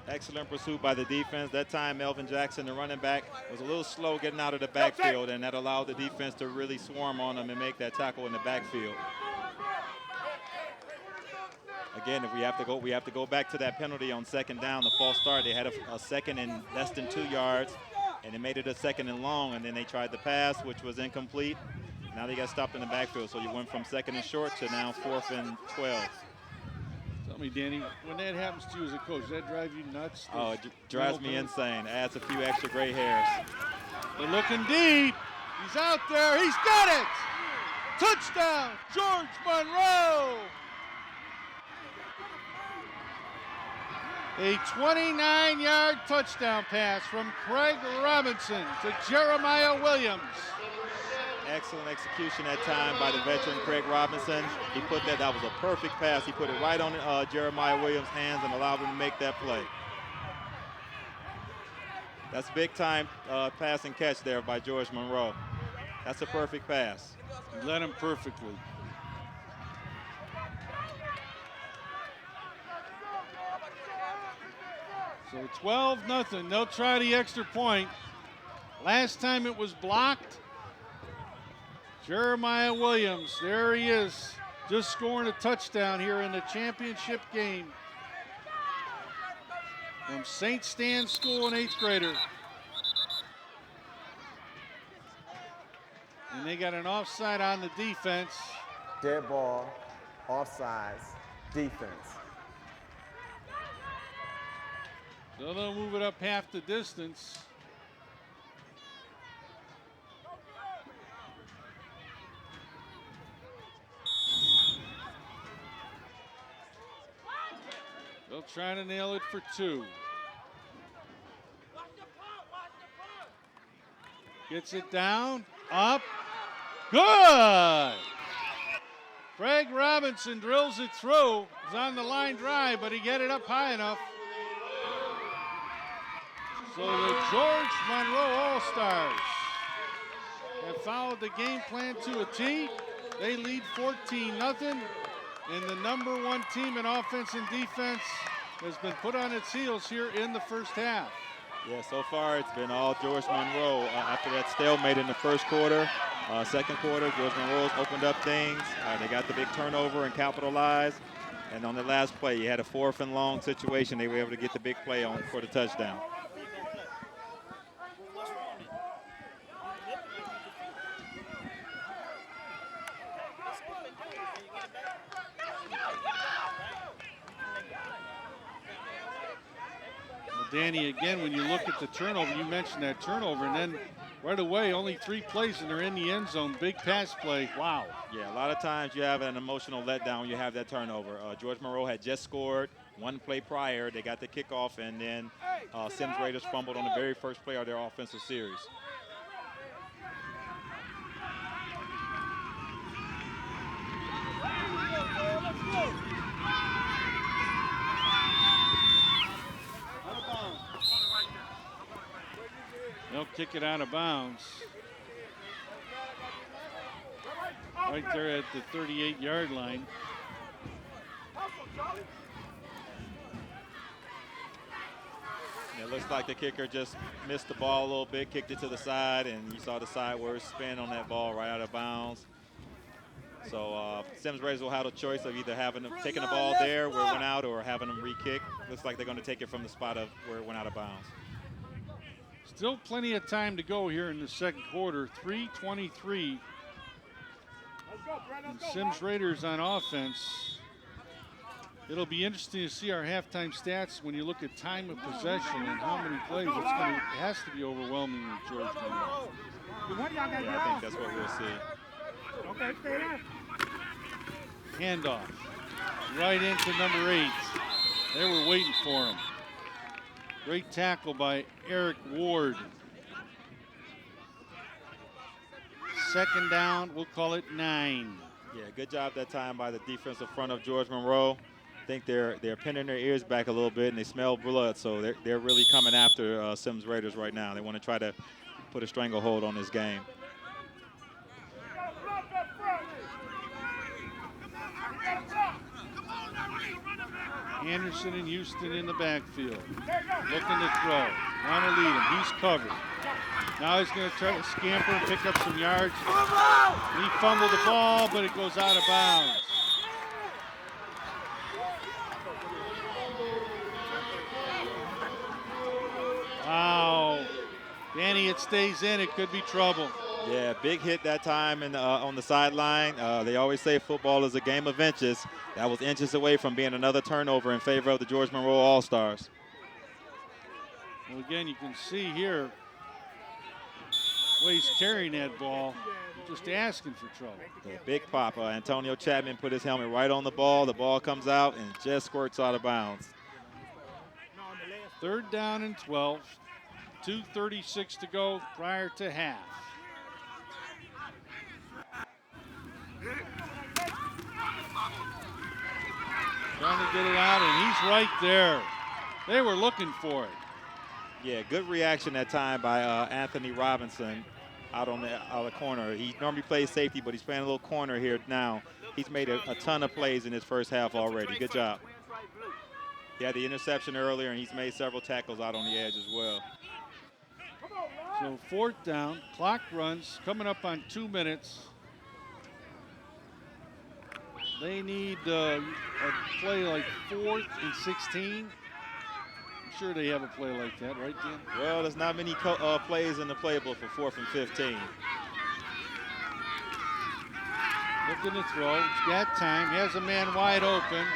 Excellent pursuit by the defense. That time, Melvin Jackson, the running back, was a little slow getting out of the backfield, and that allowed the defense to really swarm on him and make that tackle in the backfield. Again, if we have to go back to that penalty on 2nd down, the false start. They had a 2nd and less than 2 yards, and they made it a 2nd and long, and then they tried the pass, which was incomplete. Now they got stopped in the backfield, so you went from 2nd and short to now 4th and 12. Tell me, Danny, when that happens to you as a coach, does that drive you nuts? Oh, it drives me insane. Adds a few extra gray hairs. They're looking deep. He's out there. He's got it. Touchdown, George Monroe. A 29-yard touchdown pass from Craig Robinson to Jeremiah Williams. Excellent execution that time by the veteran Craig Robinson. He put that was a perfect pass. He put it right on Jeremiah Williams' hands and allowed him to make that play. That's big time pass and catch there by George Monroe. That's a perfect pass. He led him perfectly. So 12-0. They'll try the extra point. Last time it was blocked. Jeremiah Williams, there he is, just scoring a touchdown here in the championship game. From St. Stan's School, an 8th grader. And they got an offside on the defense. Dead ball, offsides, defense. So they'll move it up half the distance. They'll try to nail it for 2. Gets it down, up, good! Craig Robinson drills it through. It's on the line drive, but he get it up high enough. So the George Monroe All-Stars have followed the game plan to a T. They lead 14-0. And the #1 team in offense and defense has been put on its heels here in the first half. Yeah, so far it's been all George Monroe. After that stalemate in the first quarter, second quarter, George Monroe's opened up things. They got the big turnover and capitalized. And on the last play, you had a 4th and long situation. They were able to get the big play on for the touchdown. Danny, again, when you look at the turnover, you mentioned that turnover, and then right away, only 3 plays and they're in the end zone. Big pass play. Wow. Yeah, a lot of times you have an emotional letdown when you have that turnover. George Monroe had just scored 1 play prior. They got the kickoff, and then Sims Raiders fumbled on the very first play of their offensive series. They'll kick it out of bounds. Right there at the 38-yard line. It looks like the kicker just missed the ball a little bit, kicked it to the side, and you saw the sideways spin on that ball right out of bounds. So Sims Raiders will have a choice of either taking the ball there where it went out or having them re-kick. Looks like they're going to take it from the spot of where it went out of bounds. Still plenty of time to go here in the second quarter. 3:23. And Sims Raiders on offense. It'll be interesting to see our halftime stats when you look at time of possession and how many plays. It has to be overwhelming with George Monroe. Yeah, I think that's what we'll see. Okay, stay there. Handoff right into number 8. They were waiting for him. Great tackle by Eric Ward. Second down, we'll call it 9. Yeah, good job that time by the defensive front of George Monroe. I think they're pinning their ears back a little bit, and they smell blood, so they're really coming after Sims Raiders right now. They want to try to put a stranglehold on this game. Anderson and Houston in the backfield. Looking to throw. Want to lead him. He's covered. Now he's going to try to scamper and pick up some yards. He fumbled the ball, but it goes out of bounds. Wow. Danny, it stays in. It could be trouble. Yeah, big hit that time on the sideline. They always say football is a game of inches. That was inches away from being another turnover in favor of the George Monroe All-Stars. Well, again, you can see here, way he's carrying that ball, just asking for trouble. The big papa, Antonio Chapman, put his helmet right on the ball. The ball comes out and just squirts out of bounds. 3rd down and 12. 2:36 to go prior to half. Trying to get it out, and he's right there. They were looking for it. Yeah, good reaction that time by Anthony Robinson out on the corner. He normally plays safety, but he's playing a little corner here now. He's made a ton of plays in his first half already. Good job. He had the interception earlier, and he's made several tackles out on the edge as well. So 4th down, clock runs, coming up on 2 minutes. They need a play like 4th and 16. I'm sure they have a play like that, right, Dan? Well, there's not many plays in the playbook for 4th and 15. Looking to throw. He's got time. He has a man wide open.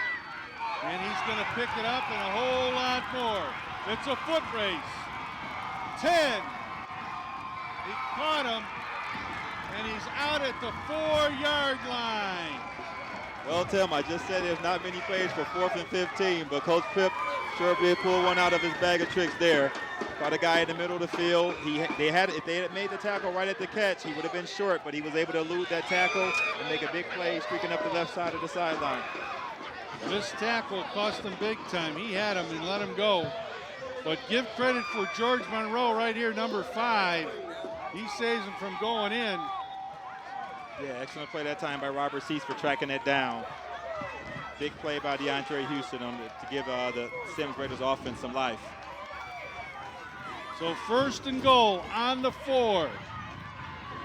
And he's going to pick it up and a whole lot more. It's a foot race. 10. He caught him. And he's out at the 4-yard line. Well, Tim, I just said there's not many plays for 4th and 15, but Coach Pip sure did pull one out of his bag of tricks there. Caught a guy in the middle of the field. If they had made the tackle right at the catch, he would have been short, but he was able to elude that tackle and make a big play, streaking up the left side of the sideline. This tackle cost him big time. He had him and let him go. But give credit for George Monroe right here, number 5. He saves him from going in. Yeah, excellent play that time by Robert Cease for tracking it down. Big play by DeAndre Houston to give the Sims Raiders offense some life. So 1st and goal on the 4.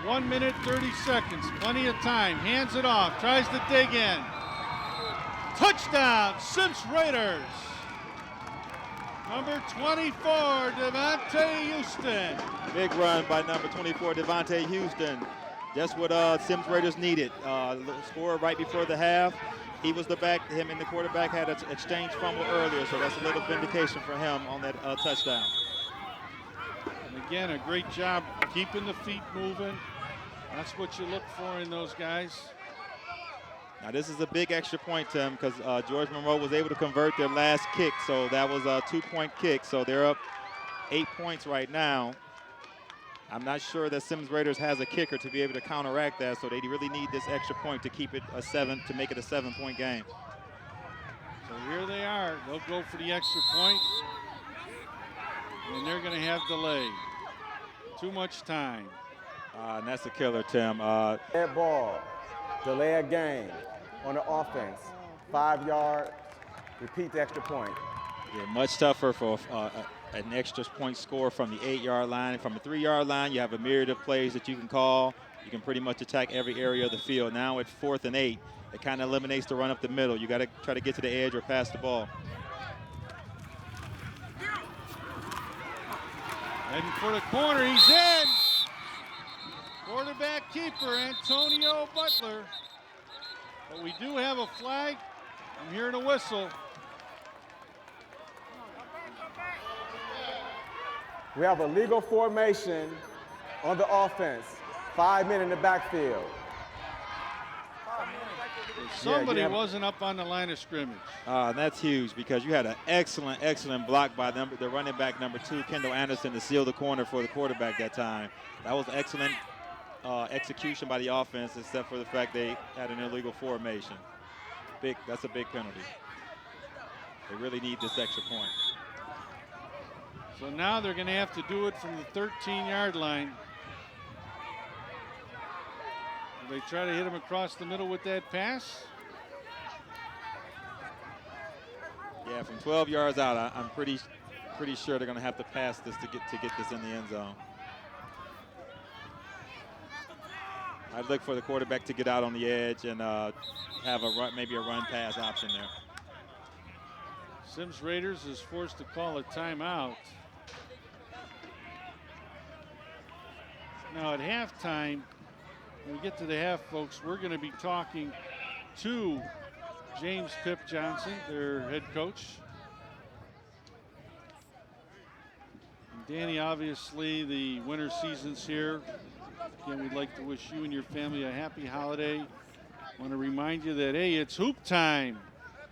1 minute, 30 seconds. Plenty of time. Hands it off. Tries to dig in. Touchdown, Sims Raiders. Number 24, Devontae Houston. Big run by number 24, Devontae Houston. Just what Sims Raiders needed. Score right before the half. He was the back. Him and the quarterback had an exchange fumble earlier, so that's a little vindication for him on that touchdown. And again, a great job keeping the feet moving. That's what you look for in those guys. Now this is a big extra point, Tim, because George Monroe was able to convert their last kick, so that was a 2-point kick. So they're up 8 points right now. I'm not sure that Sims Raiders has a kicker to be able to counteract that, so they really need this extra point to keep it to make it a 7-point game. So here they are. They'll go for the extra point, and they're going to have delay. Too much time. And that's a killer, Tim. Dead ball, delay a game on the offense, 5 yards, repeat the extra point. Yeah, much tougher for an extra point score from the 8-yard line. From the 3-yard line, you have a myriad of plays that you can call. You can pretty much attack every area of the field. Now at 4th and 8, it kind of eliminates the run up the middle. You got to try to get to the edge or pass the ball. Heading for the corner, he's in. Quarterback keeper, Antonio Butler. But we do have a flag. I'm hearing a whistle. We have a legal formation on the offense. 5 men in the backfield. Somebody wasn't up on the line of scrimmage. And that's huge because you had an excellent, excellent block by the running back number 2, Kendall Anderson, to seal the corner for the quarterback that time. That was excellent execution by the offense, except for the fact they had an illegal formation. That's a big penalty. They really need this extra point. So now they're going to have to do it from the 13-yard line. Will they try to hit him across the middle with that pass? Yeah, from 12 yards out, I'm pretty sure they're going to have to pass this to get this in the end zone. I'd look for the quarterback to get out on the edge and have maybe a run-pass option there. Sims Raiders is forced to call a timeout. Now at halftime, when we get to the half, folks, we're going to be talking to James Pip Johnson, their head coach. And Danny, obviously, the winter season's here. Again, we'd like to wish you and your family a happy holiday. Want to remind you that, hey, it's hoop time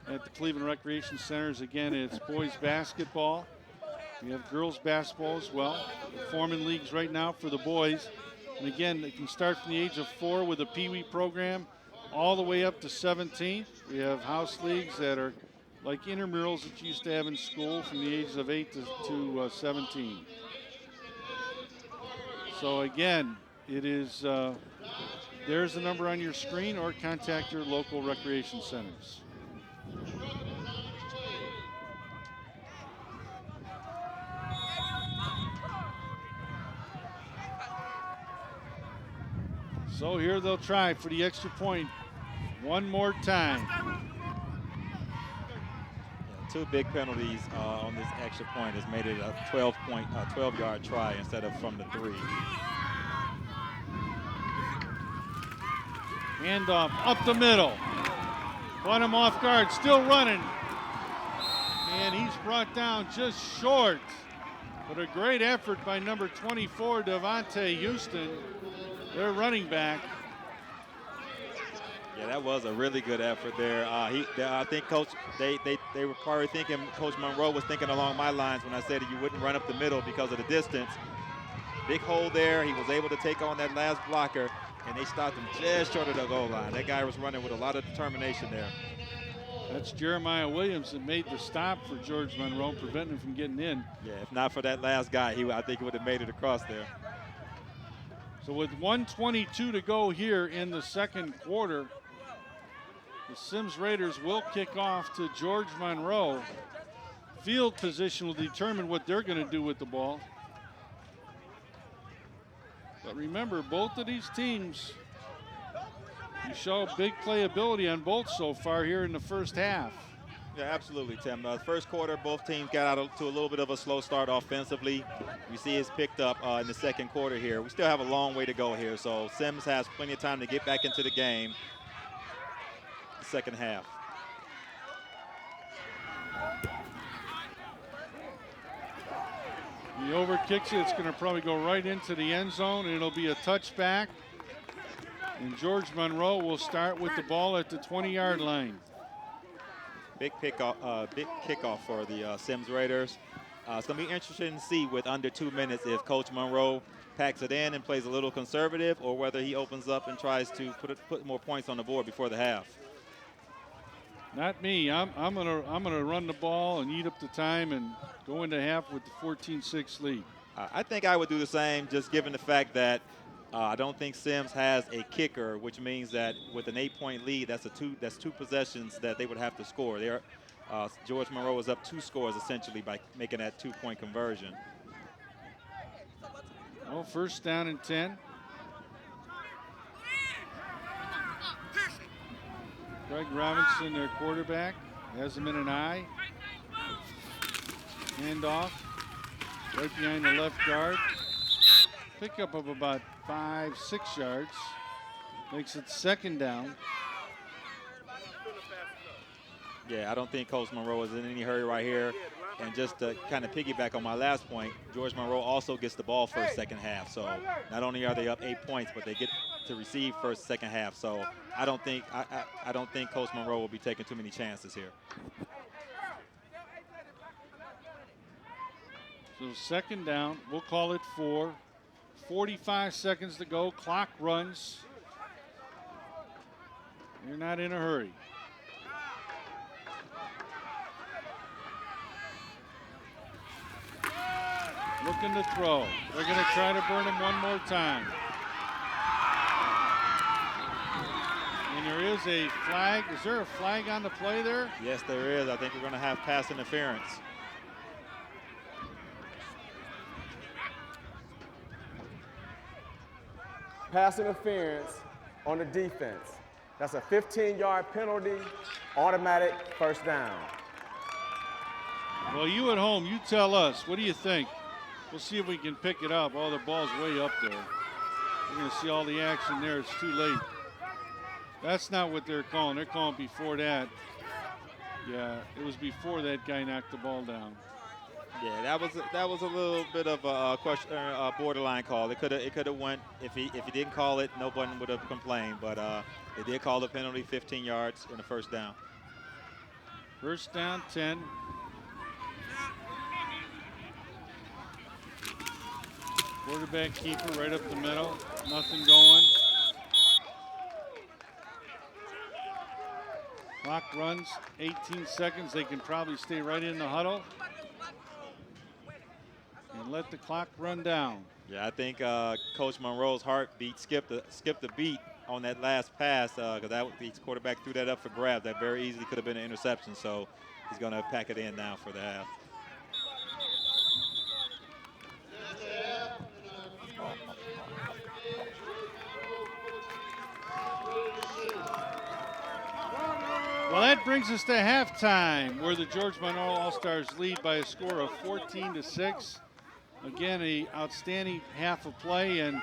at the Cleveland Recreation Centers. Again, it's boys basketball. We have girls basketball as well. We're forming leagues right now for the boys. And again, they can start from the age of 4 with a Pee Wee program all the way up to 17. We have house leagues that are like intramurals that you used to have in school from the ages of 8 to 17. So again, it is, there's the number on your screen, or contact your local recreation centers. So here they'll try for the extra point one more time. Yeah, 2 big penalties on this extra point has made it a 12-yard try instead of from the 3. Handoff up the middle. Caught him off guard, still running. And he's brought down just short. But a great effort by number 24, Devontae Houston, their running back. Yeah, that was a really good effort there. I think Coach, they were probably thinking, Coach Monroe was thinking along my lines when I said that you wouldn't run up the middle because of the distance. Big hole there. He was able to take on that last blocker, and they stopped him just short of the goal line. That guy was running with a lot of determination there. That's Jeremiah Williams that made the stop for George Monroe, preventing him from getting in. Yeah, if not for that last guy, I think he would have made it across there. So with 1:22 to go here in the second quarter, the Sims Raiders will kick off to George Monroe. Field position will determine what they're going to do with the ball. But remember, both of these teams, you show big playability on both so far here in the first half. Yeah, absolutely, Tim. First quarter, both teams got out to a little bit of a slow start offensively. We see it's picked up in the second quarter here. We still have a long way to go here, so Sims has plenty of time to get back into the game. Second half. He overkicks it. It's going to probably go right into the end zone, and it'll be a touchback. And George Monroe will start with the ball at the 20-yard line. Big kickoff for the Sims Raiders. It's going to be interesting to see with under 2 minutes if Coach Monroe packs it in and plays a little conservative, or whether he opens up and tries to put more points on the board before the half. Not me. I'm gonna run the ball and eat up the time and go into half with the 14-6 lead. I think I would do the same, just given the fact that I don't think Sims has a kicker, which means that with an 8-point lead, that's two possessions that they would have to score. George Monroe is up 2 scores essentially by making that 2-point conversion. Well, first down and 10. Greg Robinson, their quarterback, has him in an eye. Handoff right behind the left guard. Pickup of about 5-6 yards. Makes it second down. Yeah, I don't think Coach Monroe is in any hurry right here. And just to kind of piggyback on my last point, George Monroe also gets the ball first, second half. So not only are they up 8 points, but they get to receive first, second half. So I don't think Coach Monroe will be taking too many chances here. So second down, we'll call it 4. 45 seconds to go, clock runs. You're not in a hurry. Looking to throw. They're going to try to burn him one more time. And there is a flag. Is there a flag on the play there? Yes, there is. I think we're going to have pass interference. Pass interference on the defense. That's a 15-yard penalty, automatic first down. Well, you at home, you tell us. What do you think? We'll see if we can pick it up. Oh, the ball's way up there. We're going to see all the action there. It's too late. That's not what they're calling. They're calling before that. Yeah, it was before that guy knocked the ball down. Yeah, that was a little bit of a question, borderline call. It could have went if he didn't call it, no one would have complained. But they did call the penalty, 15 yards and a first down. First down, 10. Quarterback keeper right up the middle. Nothing going. Clock runs 18 seconds. They can probably stay right in the huddle and let the clock run down. Yeah, I think Coach Monroe's heartbeat skipped a beat on that last pass because the quarterback threw that up for grabs. That very easily could have been an interception. So he's going to pack it in now for the half. Well, that brings us to halftime, where the George Monroe All-Stars lead by a score of 14-6. Again, an outstanding half of play, and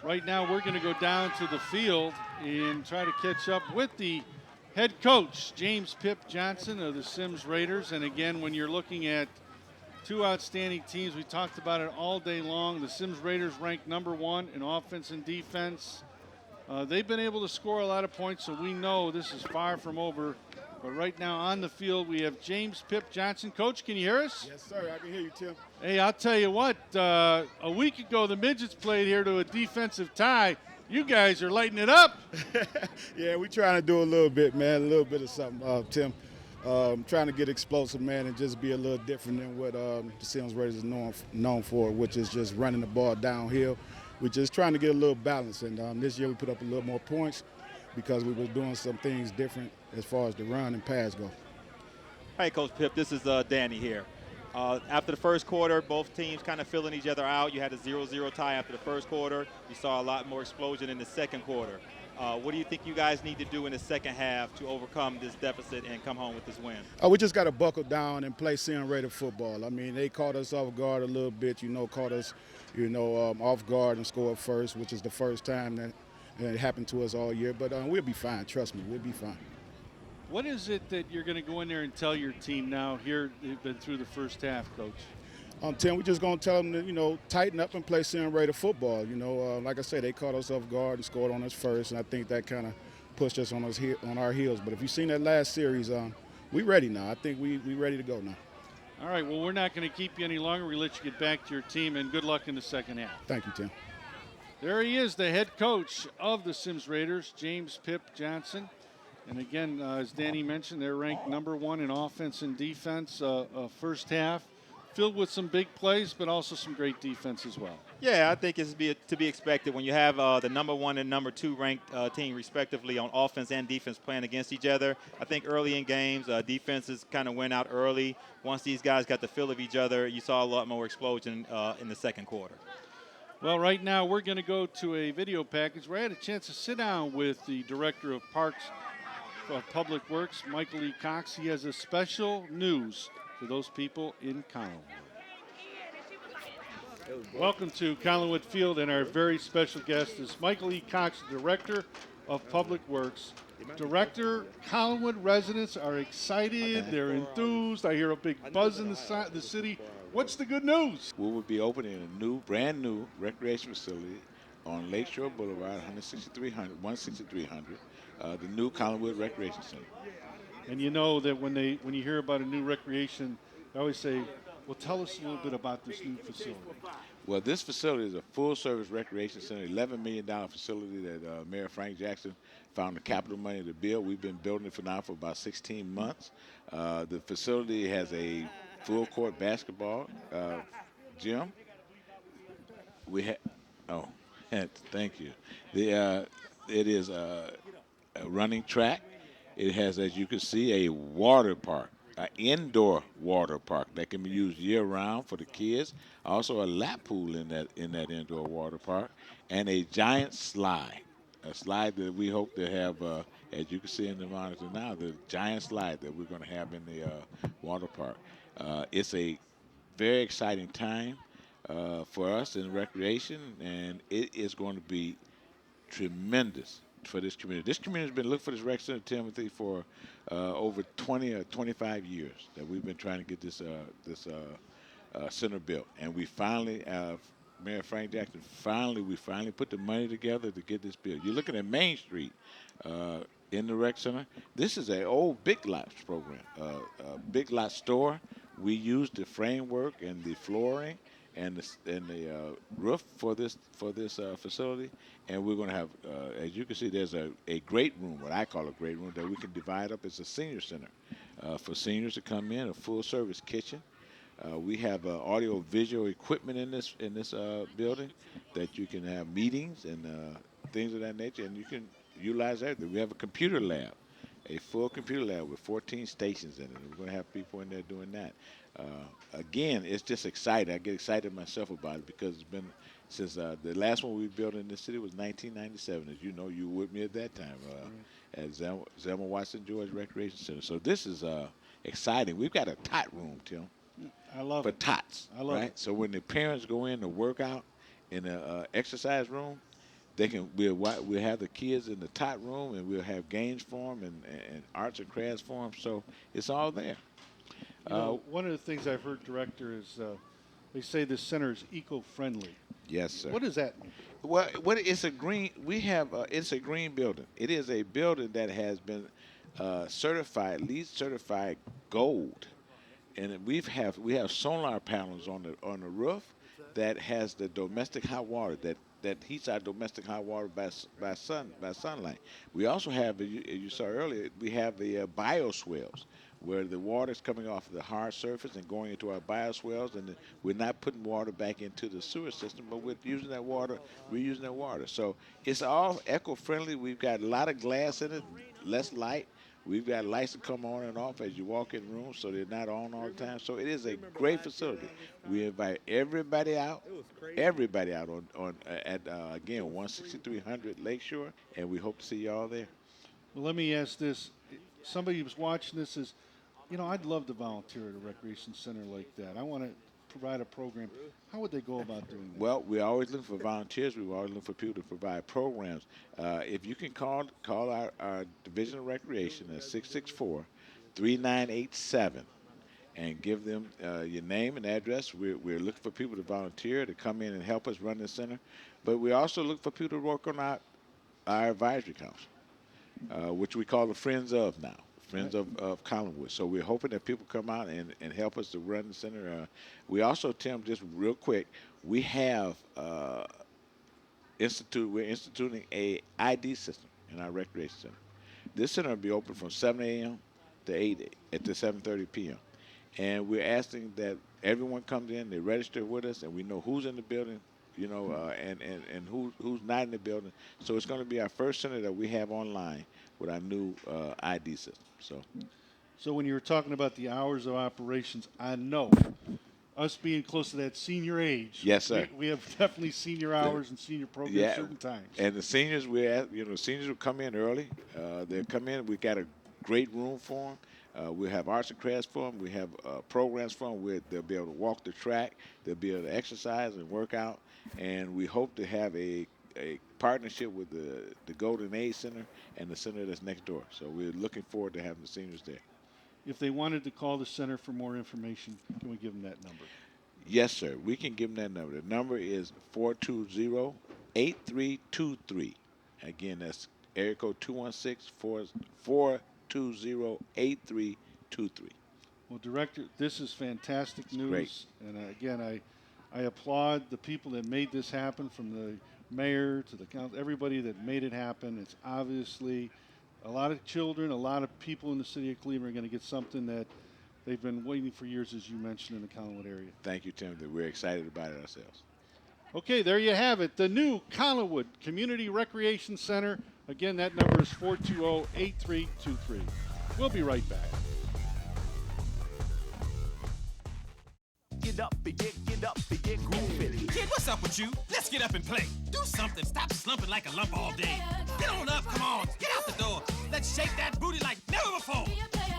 right now we're going to go down to the field and try to catch up with the head coach, James Pip Johnson of the Sims Raiders. And again, when you're looking at two outstanding teams, we talked about it all day long. The Sims Raiders ranked #1 in offense and defense. They've been able to score a lot of points, so we know this is far from over. But right now on the field, we have James Pip Johnson. Coach, can you hear us? Yes, sir. I can hear you, Tim. Hey, I'll tell you what, a week ago, the Midgets played here to a defensive tie. You guys are lighting it up. Yeah, we're trying to do a little bit, man, a little bit of something, Tim. Trying to get explosive, man, and just be a little different than what the Sims Raiders is known for, which is just running the ball downhill. We're just trying to get a little balance, and this year we put up a little more points because we were doing some things different as far as the run and pass go. Hey, Coach Pip, this is Danny here. After the first quarter, both teams kind of filling each other out. You had a 0-0 tie after the first quarter. You saw a lot more explosion in the second quarter. What do you think you guys need to do in the second half to overcome this deficit and come home with this win? We just got to buckle down and play Sim Raider football. I mean, they caught us off guard a little bit, caught us, off guard and scored first, which is the first time that it happened to us all year. But we'll be fine. Trust me, we'll be fine. What is it that you're going to go in there and tell your team now here they've been through the first half, Coach? Tim, we're just going to tell them to, tighten up and play Sim Raider football. Like I said, they caught us off guard and scored on us first, and I think that kind of pushed us on our heels. But if you've seen that last series, we ready now. I think we ready to go now. All right, well, we're not going to keep you any longer. We'll let you get back to your team, and good luck in the second half. Thank you, Tim. There he is, the head coach of the Sims Raiders, James Pip Johnson. And again, as Danny mentioned, they're ranked #1 in offense and defense. First half filled with some big plays, but also some great defense as well. Yeah, I think it's to be expected when you have the #1 and #2 ranked team, respectively, on offense and defense playing against each other. I think early in games, defenses kind of went out early. Once these guys got the feel of each other, you saw a lot more explosion in the second quarter. Well, right now we're going to go to a video package where I had a chance to sit down with the Director of Parks of Public Works, Michael E. Cox. He has a special news for those people in Collinwood. Welcome to Collinwood Field, and our very special guest is Michael E. Cox, Director of Public Works. Director, Collinwood residents are excited, they're enthused. I hear a big buzz in the city. What's the good news? We will be opening a brand new recreation facility on Lakeshore Boulevard, 16300, the new Collinwood Recreation Center. And you know that when you hear about a new recreation, they always say, well, tell us a little bit about this new facility. Well, this facility is a full-service recreation center, $11 million facility that Mayor Frank Jackson found the capital money to build. We've been building it for about 16 months. The facility has a full-court basketball gym. Thank you. It is a running track. It has, as you can see, a water park, an indoor water park that can be used year-round for the kids. Also, a lap pool in that indoor water park, and a giant slide, a slide that we hope to have, as you can see in the monitor now, the giant slide that we're going to have in the water park. It's a very exciting time for us in recreation, and it is going to be tremendous for this community. This community has been looking for this rec center, Timothy, for over 20 or 25 years that we've been trying to get this center built. And we finally, Mayor Frank Jackson, we finally put the money together to get this built. You're looking at Main Street in the rec center. This is an old Big Lots program, a Big Lots store. We used the framework and the flooring and the roof for this facility, and we're going to have, as you can see, there's a great room, what I call a great room, that we can divide up as a senior center for seniors to come in, a full-service kitchen. We have audio-visual equipment in this building that you can have meetings and things of that nature, and you can utilize everything. We have a computer lab, a full computer lab with 14 stations in it. We're going to have people in there doing that. Again, it's just exciting. I get excited myself about it because it's been since the last one we built in this city was 1997. As you know, you were with me at that time at Zelma Watson George Recreation Center. So this is exciting. We've got a tot room, Tim. I love for it. tots. I love it. So when the parents go in to work out in the exercise room, we'll have the kids in the tot room, and we'll have games for them and arts and crafts for them. So it's all there. You know, one of the things I've heard, Director, is they say this center is eco-friendly. Yes, sir. What does that mean? Well, it's a green. It's a green building. It is a building that has been certified, LEED certified gold, and we have solar panels on the roof that has the domestic hot water that heats our domestic hot water by sunlight. We also have, as you saw earlier, we have the bioswales, where the water is coming off the hard surface and going into our bioswales, and we're not putting water back into the sewer system, but we're using that water, reusing that water. So it's all eco-friendly. We've got a lot of glass in it, less light. We've got lights that come on and off as you walk in rooms, so they're not on all the time. So it is a great facility. We invite everybody out on at again 16300 Lakeshore, and we hope to see you all there. Well, let me ask this: somebody who's watching this is, I'd love to volunteer at a recreation center like that. I want to provide a program. How would they go about doing that? Well, we always look for volunteers. We always look for people to provide programs. If you can call our Division of Recreation at 664-3987 and give them your name and address. We're looking for people to volunteer to come in and help us run the center. But we also look for people to work on our advisory council, which we call the Friends of now. Friends of Collinwood. So we're hoping that people come out and help us to run the center. We also, Tim, just real quick, we have we're instituting a ID system in our recreation center. This center will be open from 7 a.m. to 7:30 p.m. And we're asking that everyone comes in, they register with us, and we know who's in the building, and who's not in the building. So it's going to be our first center that we have online with our new ID system. So when you were talking about the hours of operations, I know us being close to that senior age. Yes, sir. We have definitely senior hours and senior programs certain times. And the seniors, seniors will come in early. They'll come in. We got a great room for them. We have arts and crafts for them. We have programs for them. They'll be able to walk the track. They'll be able to exercise and work out. And we hope to have a partnership with the Golden Age Center and the center that's next door. So we're looking forward to having the seniors there. If they wanted to call the center for more information, can we give them that number? Yes, sir. We can give them that number. The number is 420-8323. Again, that's area code 216-420-8323. Well, Director, this is fantastic news. Great. And again, I applaud the people that made this happen, from the mayor to the council, everybody that made it happen. It's obviously a lot of children, a lot of people in the city of Cleveland are going to get something that they've been waiting for years, as you mentioned, in the Collinwood area. Thank you, Timothy. We're excited about it ourselves. Okay, there you have it. The new Collinwood Community Recreation Center. Again, that number is 420-8323. We'll be right back. Get up and get up and get grooving. Kid, what's up with you? Let's get up and play. Do something. Stop slumping like a lump all day. Get on up, come on. Get out the door. Let's shake that booty like never before.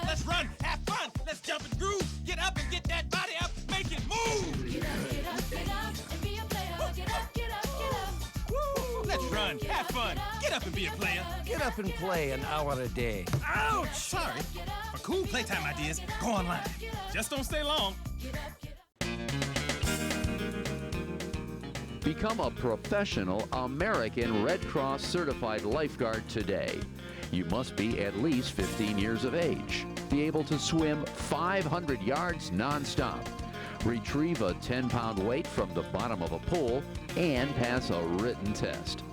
Let's run, have fun. Let's jump and groove. Get up and get that body up. Make it move. Get up, and be a player. Get up, get up. Woo. Let's run, have fun. Get up and be a player. Get up and play an hour a day. Ouch! Sorry. For cool playtime ideas, go online. Just don't stay long. Become a professional American Red Cross certified lifeguard today. You must be at least 15 years of age, be able to swim 500 yards nonstop, retrieve a 10-pound weight from the bottom of a pool, and pass a written test.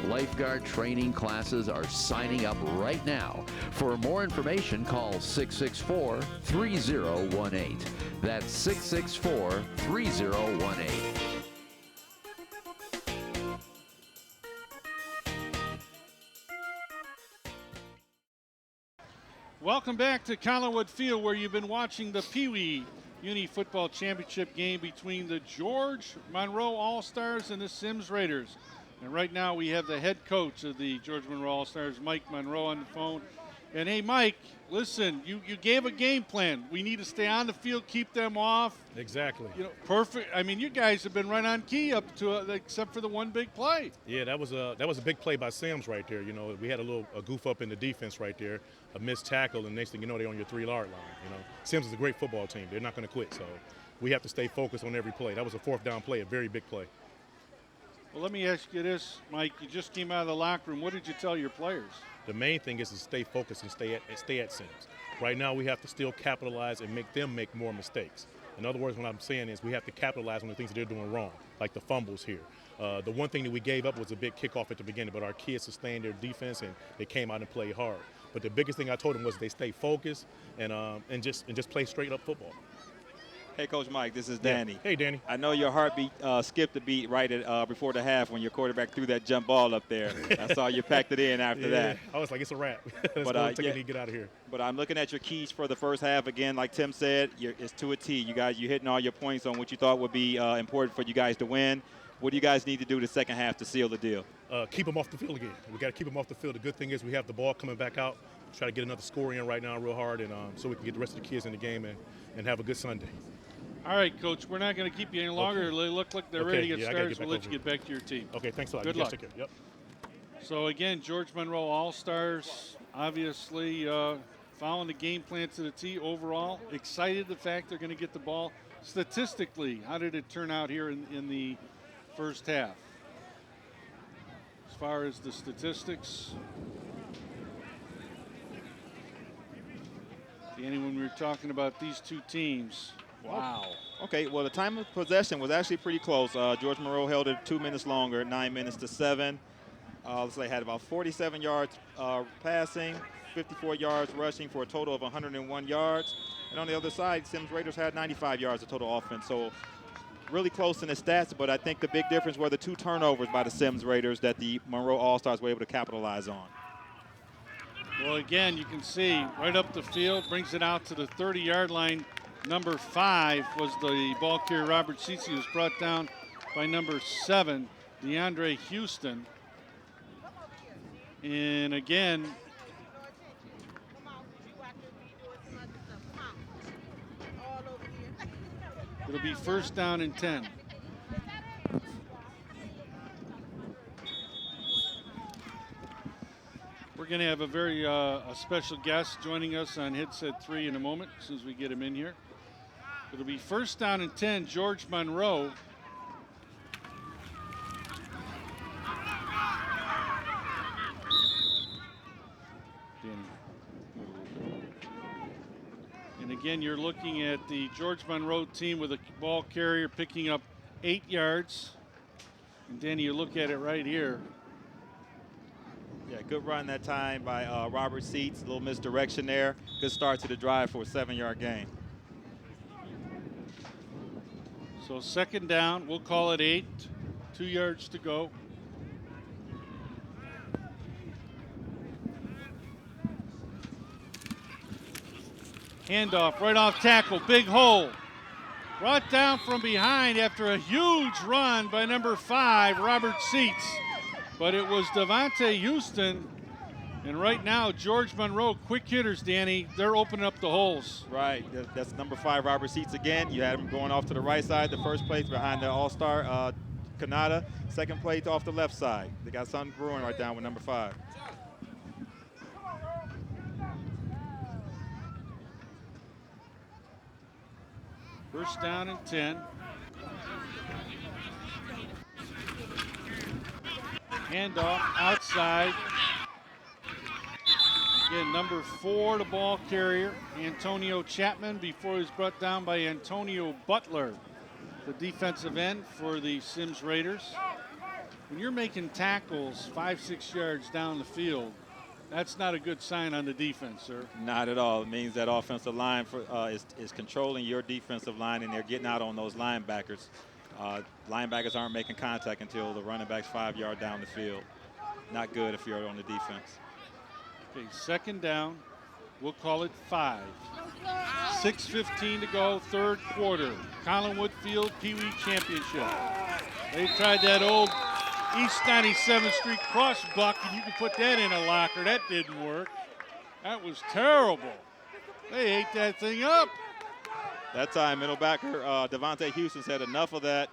Lifeguard training classes are signing up right now. For more information, call 664-3018. That's 664-3018. Welcome back to Collinwood Field, where you've been watching the Pee Wee Uni Football Championship game between the George Monroe All-Stars and the Sims Raiders. And right now we have the head coach of the George Monroe All-Stars, Mike Monroe, on the phone. And hey, Mike, listen, you gave a game plan. We need to stay on the field, keep them off. Exactly. You know, perfect. I mean, you guys have been right on key up to except for the one big play. Yeah, that was a big play by Sims right there. You know, we had a goof up in the defense right there, a missed tackle, and next thing you know, they're on your 3-yard line. You know, Sims is a great football team. They're not going to quit, so we have to stay focused on every play. That was a 4th down play, a very big play. Well, let me ask you this, Mike. You just came out of the locker room. What did you tell your players? The main thing is to stay focused and stay at Sims. Right now, we have to still capitalize and make them make more mistakes. In other words, what I'm saying is we have to capitalize on the things that they're doing wrong, like the fumbles here. The one thing that we gave up was a big kickoff at the beginning, but our kids sustained their defense and they came out and played hard. But the biggest thing I told them was they stay focused and just play straight up football. Hey, Coach Mike, this is Danny. Yeah. Hey, Danny. I know your heartbeat skipped a beat right at, before the half when your quarterback threw that jump ball up there. I saw you packed it in after that. I was like, it's a wrap. Let's get out of here. But I'm looking at your keys for the first half again. Like Tim said, it's to a T. You're hitting all your points on what you thought would be important for you guys to win. What do you guys need to do the second half to seal the deal? Keep them off the field again. We got to keep them off the field. The good thing is we have the ball coming back out. Try to get another score in right now real hard, and so we can get the rest of the kids in the game and have a good Sunday. All right, Coach, we're not going to keep you any longer. Okay. They look like they're ready to get started, so we'll let you get back to your team. Okay, thanks a lot. Good luck. Take care. Yep. So, again, George Monroe All-Stars, obviously following the game plan to the T overall. Excited the fact they're going to get the ball. Statistically, how did it turn out here in the first half? As far as the statistics, Danny, when we were talking about these two teams, wow. Okay, well, the time of possession was actually pretty close. George Monroe held it 2 minutes longer, 9 minutes to 7. Let's say had about 47 yards passing, 54 yards rushing for a total of 101 yards. And on the other side, Sims Raiders had 95 yards of total offense. So really close in the stats, but I think the big difference were the 2 turnovers by the Sims Raiders that the Monroe All-Stars were able to capitalize on. Well, again, you can see right up the field, brings it out to the 30-yard line. Number 5 was the ball carrier, Robert Seitz. He was brought down by number 7, DeAndre Houston. And again, it'll be first down and 10. We're going to have a very a special guest joining us on Headset 3 in a moment, as soon as we get him in here. It'll be first down and 10, George Monroe. And again, you're looking at the George Monroe team with a ball carrier picking up 8 yards. And Danny, you look at it right here. Yeah, good run that time by Robert Seitz. A little misdirection there. Good start to the drive for a 7-yard gain. So second down, we'll call it 8. 2 yards to go. Handoff right off tackle, big hole. Brought down from behind after a huge run by number 5, Robert Seitz. But it was Devontae Houston. And right now, George Monroe, quick hitters, Danny, they're opening up the holes. Right, that's number 5, Robert Seitz again. You had him going off to the right side, the first place behind the All-Star, Kanata. Second place off the left side. They got something brewing right down with number 5. First down and 10. Handoff outside. Again, number 4, the ball carrier, Antonio Chapman, before he was brought down by Antonio Butler, the defensive end for the Sims Raiders. When you're making tackles 5-6 yards down the field, that's not a good sign on the defense, sir. Not at all. It means that offensive line is controlling your defensive line, and they're getting out on those linebackers. Linebackers aren't making contact until the running back's 5 yards down the field. Not good if you're on the defense. Okay, second down. We'll call it 5. 6:15 to go, third quarter. Collinwood Field Pee Wee Championship. They tried that old East 97th Street cross buck, and you can put that in a locker. That didn't work. That was terrible. They ate that thing up. That time, middle backer Devontae Houston said enough of that.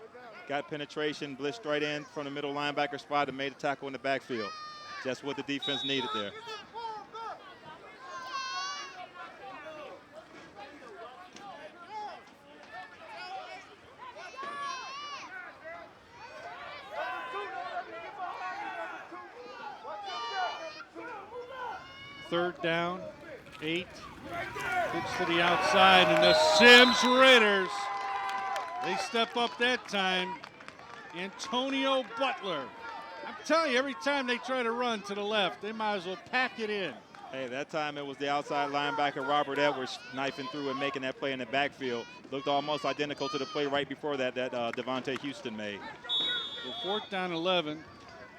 Got penetration, blitzed right in from the middle linebacker spot and made a tackle in the backfield. Just what the defense needed there. Third down, 8. Pitch to the outside, and the Sims Raiders, they step up that time. Antonio Butler. I'm telling you, every time they try to run to the left, they might as well pack it in. Hey, that time it was the outside linebacker Robert Edwards knifing through and making that play in the backfield. Looked almost identical to the play right before that Devontae Houston made. So 4th down, 11.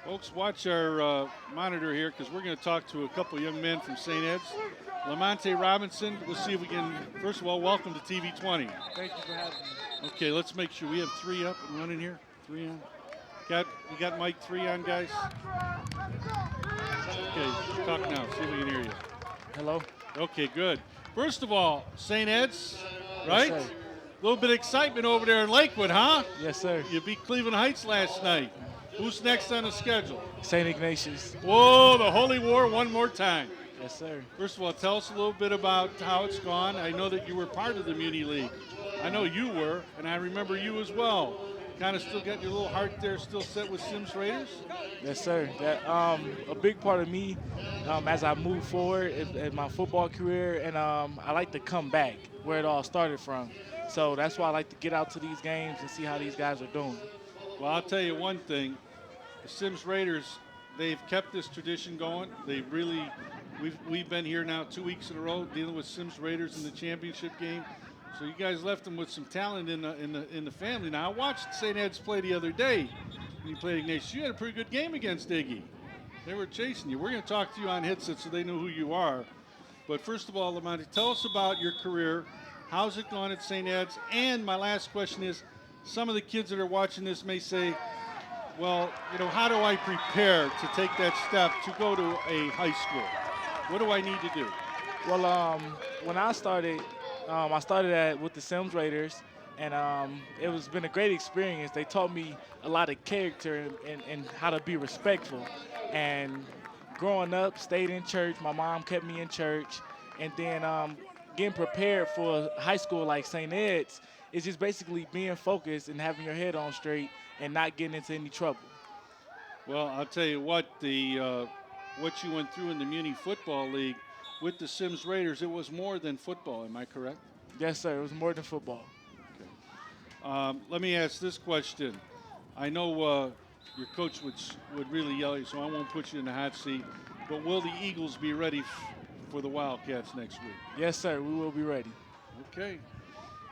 Folks, watch our monitor here, because we're going to talk to a couple young men from St. Ed's. Lamonte Robinson, let's see if we can, first of all, welcome to TV 20. Thank you for having me. Okay, let's make sure we have 3 up and running here. 3 on. You got mic 3 on, guys? Okay, talk now, see if we can hear you. Hello. Okay, good. First of all, St. Ed's, right? Yes, sir. A little bit of excitement over there in Lakewood, huh? Yes, sir. You beat Cleveland Heights last night. Who's next on the schedule? St. Ignatius. Whoa, the Holy War one more time. Yes, sir. First of all, tell us a little bit about how it's gone. I know that you were part of the Muni League. I know you were, and I remember you as well. Kind of still got your little heart there still set with Sims Raiders? Yes, sir. That a big part of me as I move forward in my football career, and I like to come back where it all started from. So that's why I like to get out to these games and see how these guys are doing. Well, I'll tell you one thing. The Sims Raiders, they've kept this tradition going. They really, we've been here now 2 weeks in a row dealing with Sims Raiders in the championship game. So you guys left them with some talent in the family. Now I watched St. Ed's play the other day when you played Ignatius. You had a pretty good game against Iggy. They were chasing you. We're going to talk to you on headset so they know who you are. But first of all, Lamonte, tell us about your career. How's it gone at St. Ed's? And my last question is, some of the kids that are watching this may say, well, you know, how do I prepare to take that step to go to a high school? What do I need to do? Well, when I started with the Sims Raiders, and it was been a great experience. They taught me a lot of character and how to be respectful. And growing up, stayed in church. My mom kept me in church. And then getting prepared for high school like St. Ed's is just basically being focused and having your head on straight and not getting into any trouble. Well, I'll tell you what, what you went through in the Muni Football League with the Sims Raiders, it was more than football, am I correct? Yes, sir, it was more than football. Okay. Let me ask this question. I know your coach would really yell at you, so I won't put you in the hot seat, but will the Eagles be ready for the Wildcats next week? Yes, sir, we will be ready. Okay.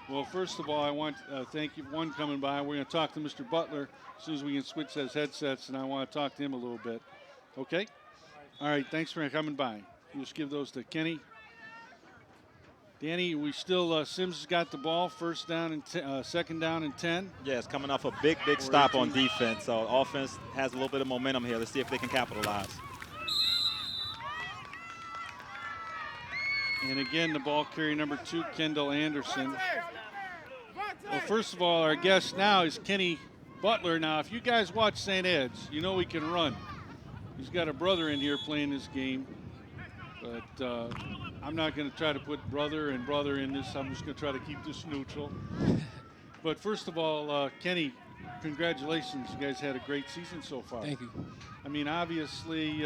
Well, first of all, I want to thank you for coming by. We're going to talk to Mr. Butler as soon as we can switch those headsets, and I want to talk to him a little bit. Okay? All right, thanks for coming by. You just give those to Kenny. Danny, we still, Sims has got the ball, first down and second down and 10. Yeah, it's coming off a big stop on defense, so offense has a little bit of momentum here. Let's see if they can capitalize. And again, the ball carrier number 2, Kendall Anderson. Well, first of all, our guest now is Kenny Butler. Now, if you guys watch St. Ed's, you know he can run. He's got a brother in here playing this game. But I'm not going to try to put brother in this. I'm just going to try to keep this neutral. But first of all, Kenny, congratulations. You guys had a great season so far. Thank you. I mean, obviously,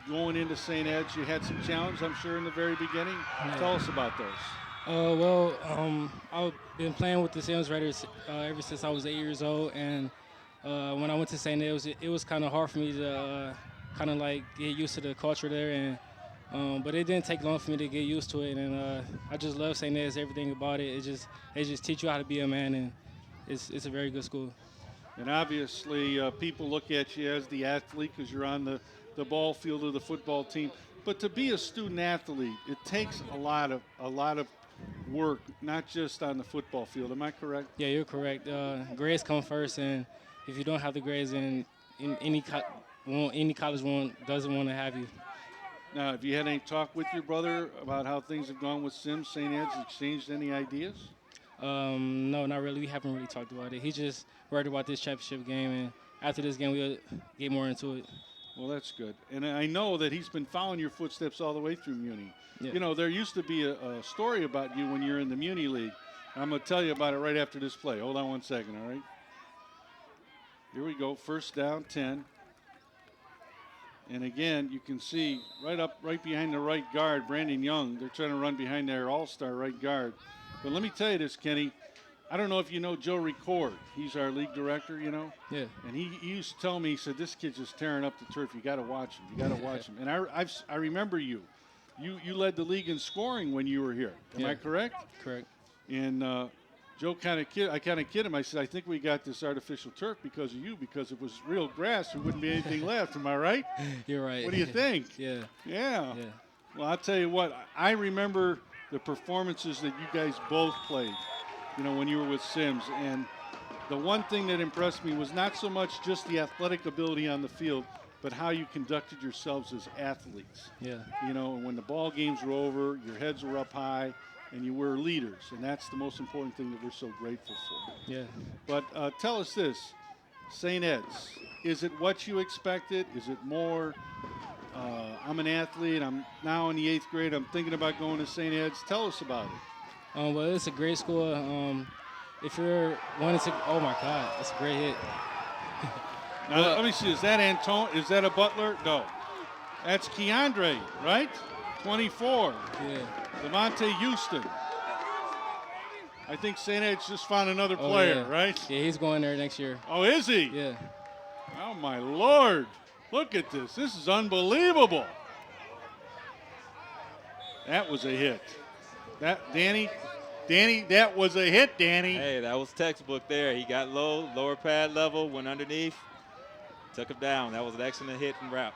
going into St. Ed's, you had some challenges, I'm sure, in the very beginning. Yeah. Tell us about those. I've been playing with the Sims Raiders ever since I was 8 years old, and when I went to St. Ed's, it was kind of hard for me to kind of like get used to the culture there, and but it didn't take long for me to get used to it, and I just love St. Ed's, everything about it. They just teach you how to be a man, and it's a very good school. And obviously, people look at you as the athlete because you're on the ball field of the football team. But to be a student athlete, it takes a lot of work, not just on the football field. Am I correct? Yeah, you're correct. Grades come first, and if you don't have the grades, then any college doesn't want to have you. Now, have you had any talk with your brother about how things have gone with Sims, St. Ed's, exchanged any ideas? No, not really. We haven't really talked about it. He just worried about this championship game, and after this game, we'll get more into it. Well, that's good. And I know that he's been following your footsteps all the way through Muni. Yeah. You know, there used to be a story about you when you're in the Muni League. I'm going to tell you about it right after this play. Hold on one second, all right? Here we go, first down, 10. And again, you can see right behind the right guard, Brandon Young. They're trying to run behind their all-star right guard. But let me tell you this, Kenny. I don't know if you know Joe Record. He's our league director, you know? Yeah. And he used to tell me, he said, this kid's just tearing up the turf. You got to watch him. You got to watch him. And I remember you. You led the league in scoring when you were here. Am I correct? Correct. And Joe I kind of kid him. I said, I think we got this artificial turf because of you, because if it was real grass, there wouldn't be anything left. Am I right? You're right. What do you think? Yeah. Yeah. Well, I'll tell you what. I remember the performances that you guys both played, you know, when you were with Sims. And the one thing that impressed me was not so much just the athletic ability on the field, but how you conducted yourselves as athletes. Yeah. You know, when the ball games were over, your heads were up high, and you were leaders. And that's the most important thing that we're so grateful for. Yeah. But tell us this, St. Ed's, is it what you expected? Is it more? I'm an athlete. I'm now in the 8th grade. I'm thinking about going to St. Ed's. Tell us about it. Well, it's a great school. If you're wanting to, oh my God, that's a great hit. Now, let me see. Is that Antone? Is that a Butler? No. That's Keandre, right? 24. Yeah. Devontae Houston. I think St. Ed's just found another player, right? Yeah, he's going there next year. Oh, is he? Yeah. Oh, my Lord. Look at this. This is unbelievable. That was a hit. Danny, that was a hit, Danny. Hey, that was textbook there. He got lower pad level, went underneath, took him down. That was an excellent hit and wrap.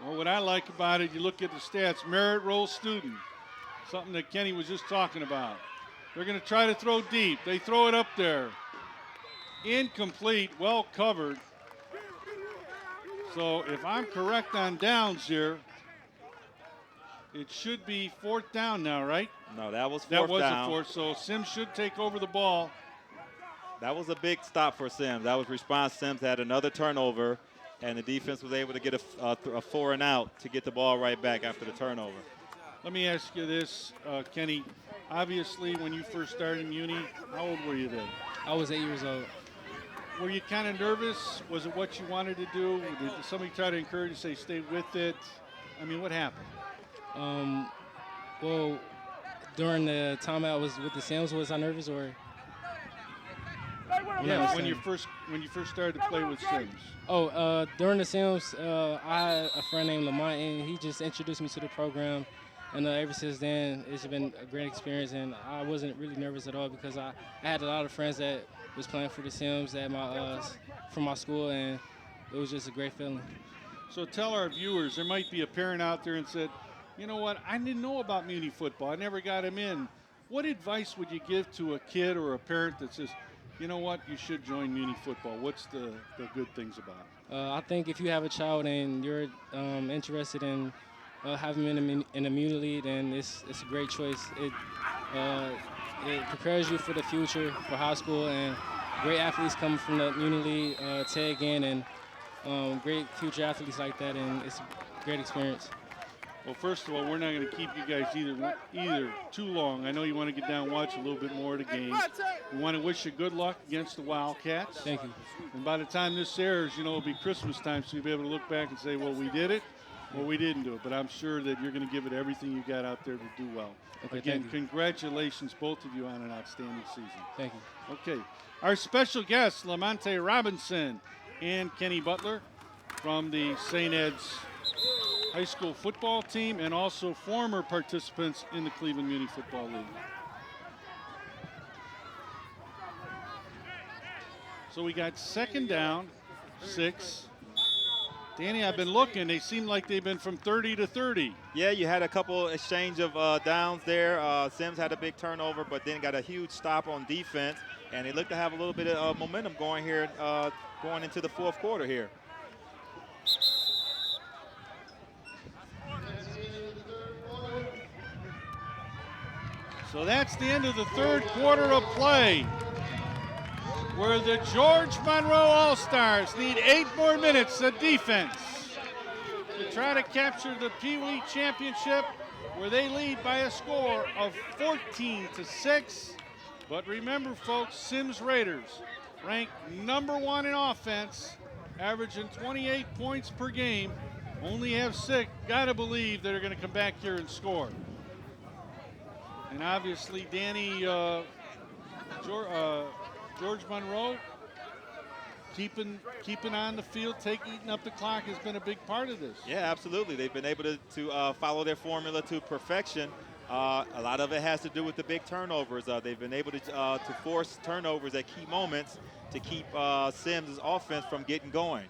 Well, what I like about it, you look at the stats, merit roll student, something that Kenny was just talking about. They're going to try to throw deep. They throw it up there. Incomplete, well covered. So if I'm correct on downs here, it should be 4th down now, right? No, that was 4th down. That was down. a 4th, so Sims should take over the ball. That was a big stop for Sims. That was response. Sims had another turnover, and the defense was able to get a 4 and out to get the ball right back after the turnover. Let me ask you this, Kenny. Obviously, when you first started in Muni, how old were you then? I was 8 years old. Were you kind of nervous? Was it what you wanted to do? Did somebody try to encourage you, say, stay with it? I mean, what happened? Well, during the time I was with the Sims, was I nervous or? Yeah, when you first started to play with Sims. Oh, during the Sims, I had a friend named Lamont, and he just introduced me to the program. And ever since then, it's been a great experience, and I wasn't really nervous at all because I had a lot of friends that was playing for the Sims at from my school, and it was just a great feeling. So tell our viewers, there might be a parent out there and said, you know what, I didn't know about Muni football. I never got him in. What advice would you give to a kid or a parent that says, you know what, you should join Muni football? What's the good things about it? I think if you have a child and you're interested in having him in a Muni league, then it's a great choice. It prepares you for the future, for high school, and great athletes come from the Muni league, Ted again, and great future athletes like that, and it's a great experience. Well, first of all, we're not going to keep you guys either too long. I know you want to get down and watch a little bit more of the game. We want to wish you good luck against the Wildcats. Thank you. And by the time this airs, it'll be Christmas time, so you'll be able to look back and say, well, we did it, or we didn't do it. But I'm sure that you're going to give it everything you got out there to do well. Okay, Again, congratulations, both of you, on an outstanding season. Thank you. Okay. Our special guests, Lamonte Robinson and Kenny Butler from the St. Ed's high school football team, and also former participants in the Cleveland Muni Football League. So we got second down, 6. Danny, I've been looking. They seem like they've been from 30 to 30. Yeah, you had a couple exchange of downs there. Sims had a big turnover, but then got a huge stop on defense, and they look to have a little bit of momentum going here, going into the fourth quarter here. So that's the end of the third quarter of play, where the George Monroe All-Stars need 8 more minutes of defense to try to capture the Pee Wee Championship, where they lead by a score of 14-6. But remember, folks, Sims Raiders ranked #1 in offense, averaging 28 points per game, only have 6. Gotta believe they're going to come back here and score. And obviously, Danny, George Monroe, keeping on the field, eating up the clock has been a big part of this. Yeah, absolutely. They've been able to follow their formula to perfection. A lot of it has to do with the big turnovers. They've been able to force turnovers at key moments to keep Sims' offense from getting going.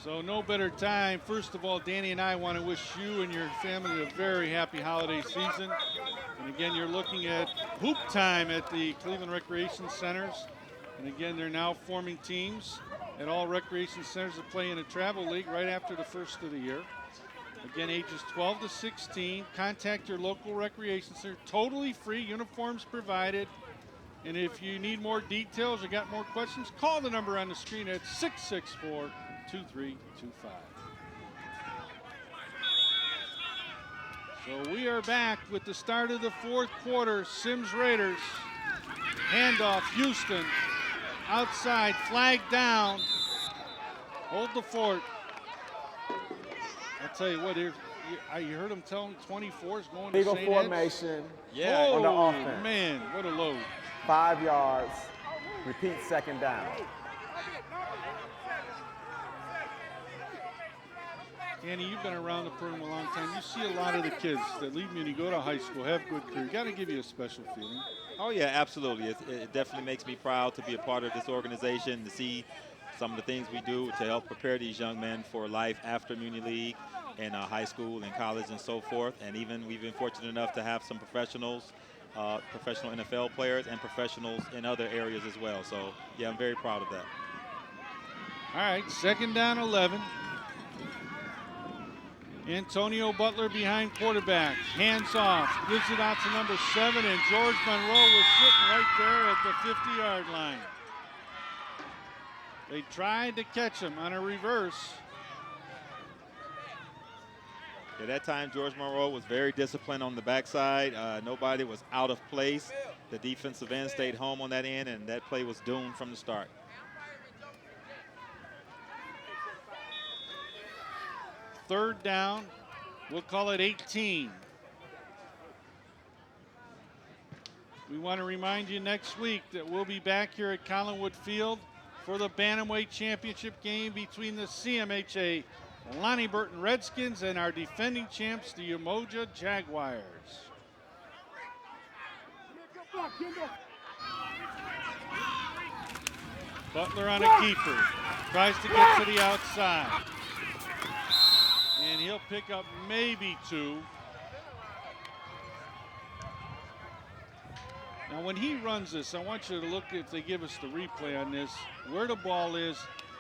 So no better time. First of all, Danny and I want to wish you and your family a very happy holiday season. And again, you're looking at hoop time at the Cleveland Recreation Centers. And again, they're now forming teams at all recreation centers to play in a travel league right after the first of the year. Again, ages 12 to 16. Contact your local recreation center. Totally free, uniforms provided. And if you need more details or got more questions, call the number on the screen at 664-2325. So we are back with the start of the fourth quarter. Sims Raiders, handoff, Houston, outside, flag down, hold the fort. I'll tell you what, you heard him tell him 24 is going to Eagle St. formation. Yeah, on the offense. Man, what a load. 5 yards, repeat second down. Danny, you've been around the program a long time. You see a lot of the kids that leave Muni, go to high school, have good career. Got to give you a special feeling. Oh, yeah, absolutely. It definitely makes me proud to be a part of this organization, to see some of the things we do to help prepare these young men for life after Muni League and high school and college and so forth. And even we've been fortunate enough to have some professionals, professional NFL players and professionals in other areas as well. So, yeah, I'm very proud of that. All right, second down 11. Antonio Butler behind quarterback. Hands off. Gives it out to number 7, and George Monroe was sitting right there at the 50-yard line. They tried to catch him on a reverse. At that time, George Monroe was very disciplined on the backside. Nobody was out of place. The defensive end stayed home on that end, and that play was doomed from the start. Third down, we'll call it 18. We want to remind you next week that we'll be back here at Collinwood Field for the Bantamweight Championship game between the CMHA Lonnie Burton Redskins and our defending champs, the Umoja Jaguars. Butler on a keeper, tries to get to the outside. And he'll pick up maybe 2. Now when he runs this, I want you to look, if they give us the replay on this, where the ball is,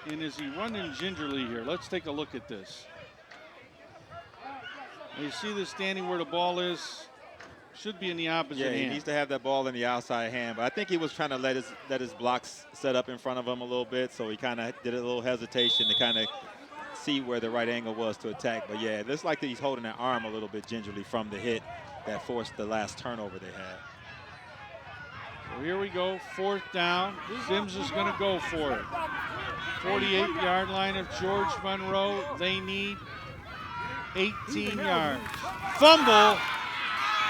and is he running gingerly here? Let's take a look at this. Now you see this, Danny, where the ball is? Should be in the opposite hand. Yeah, he needs to have that ball in the outside hand. But I think he was trying to let his blocks set up in front of him a little bit, so he kind of did a little hesitation to kind of see where the right angle was to attack. But yeah, it looks like that he's holding that arm a little bit gingerly from the hit that forced the last turnover they had. So here we go, 4th down. Sims is going to go for it. 48-yard line of George Monroe. They need 18 yards. Fumble.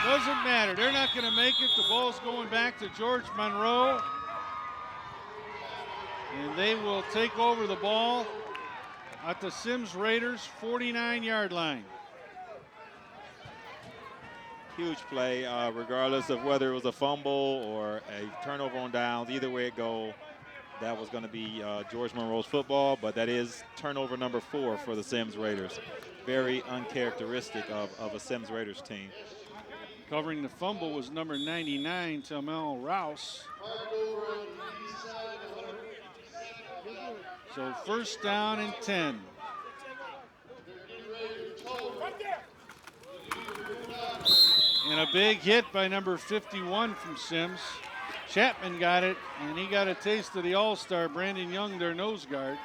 Doesn't matter. They're not going to make it. The ball's going back to George Monroe. And they will take over the ball at the Sims Raiders 49-yard line. Huge play, regardless of whether it was a fumble or a turnover on downs. Either way it go, that was going to be George Monroe's football, but that is turnover number 4 for the Sims Raiders. Very uncharacteristic of a Sims Raiders team. Covering the fumble was number 99, Tamel Rouse. So 1st down and 10. And a big hit by number 51 from Sims. Chapman got it, and he got a taste of the All-Star, Brandon Young, their nose guard.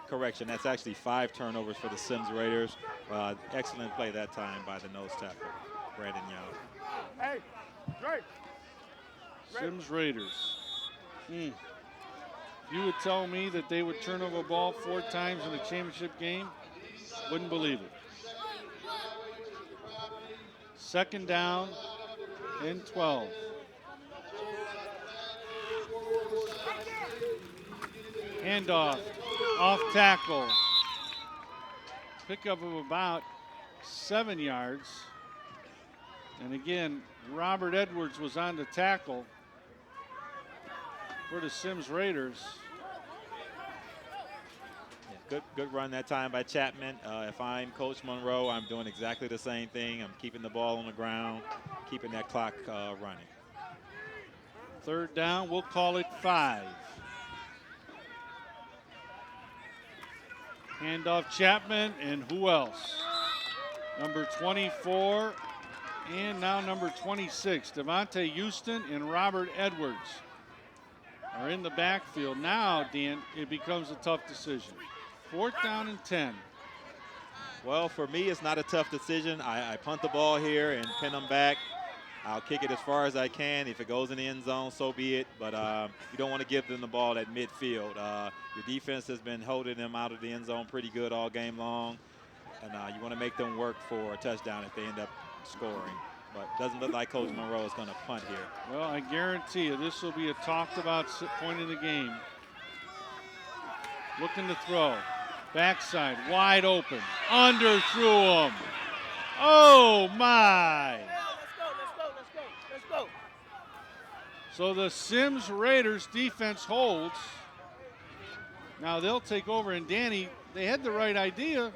Correction, that's actually 5 turnovers for the Sims Raiders. Excellent play that time by the nose tackle, Brandon Young. Hey, Drake. Sims Raiders. You would tell me that they would turn over a ball 4 times in a championship game? Wouldn't believe it. 2nd down and 12. Handoff, off tackle. Pickup of about 7 yards. And again, Robert Edwards was on the tackle for the Sims Raiders. Good run that time by Chapman. If I'm Coach Monroe, I'm doing exactly the same thing. I'm keeping the ball on the ground, keeping that clock running. 3rd down, we'll call it 5. Handoff Chapman, and who else? Number 24, and now number 26. Devontae Houston and Robert Edwards are in the backfield. Now, Dan, it becomes a tough decision. 4th down and 10. Well, for me, it's not a tough decision. I punt the ball here and pin them back. I'll kick it as far as I can. If it goes in the end zone, so be it. But you don't want to give them the ball at midfield. Your defense has been holding them out of the end zone pretty good all game long. And you want to make them work for a touchdown if they end up scoring. But it doesn't look like Coach Monroe is going to punt here. Well, I guarantee you this will be a talked about point of the game. Looking to throw. Backside, wide open. Underthrew him. Oh, my. Let's go. So the Sims Raiders defense holds. Now they'll take over, and Danny, they had the right idea.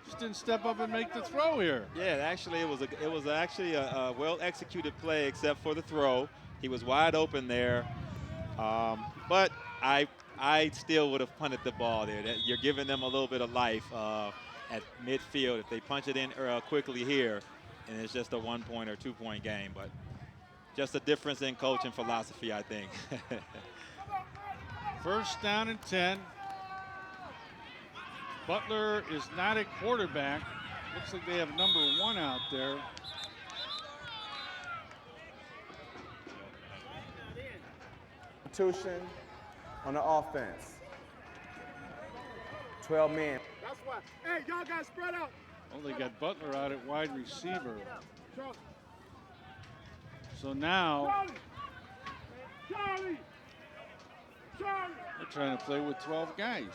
Just didn't step up and make the throw here. Yeah, actually, it was actually a well-executed play except for the throw. He was wide open there. But I still would have punted the ball there. You're giving them a little bit of life at midfield. If they punch it in quickly here, and it's just a 1-point or 2-point game. But just a difference in coaching philosophy, I think. 1st down and 10. Butler is not a quarterback. Looks like they have number 1 out there. Substitution on the offense. 12 men. That's why. Hey, y'all got spread out. Oh, they got Butler out at wide receiver. So now Charlie. they're trying to play with 12 guys.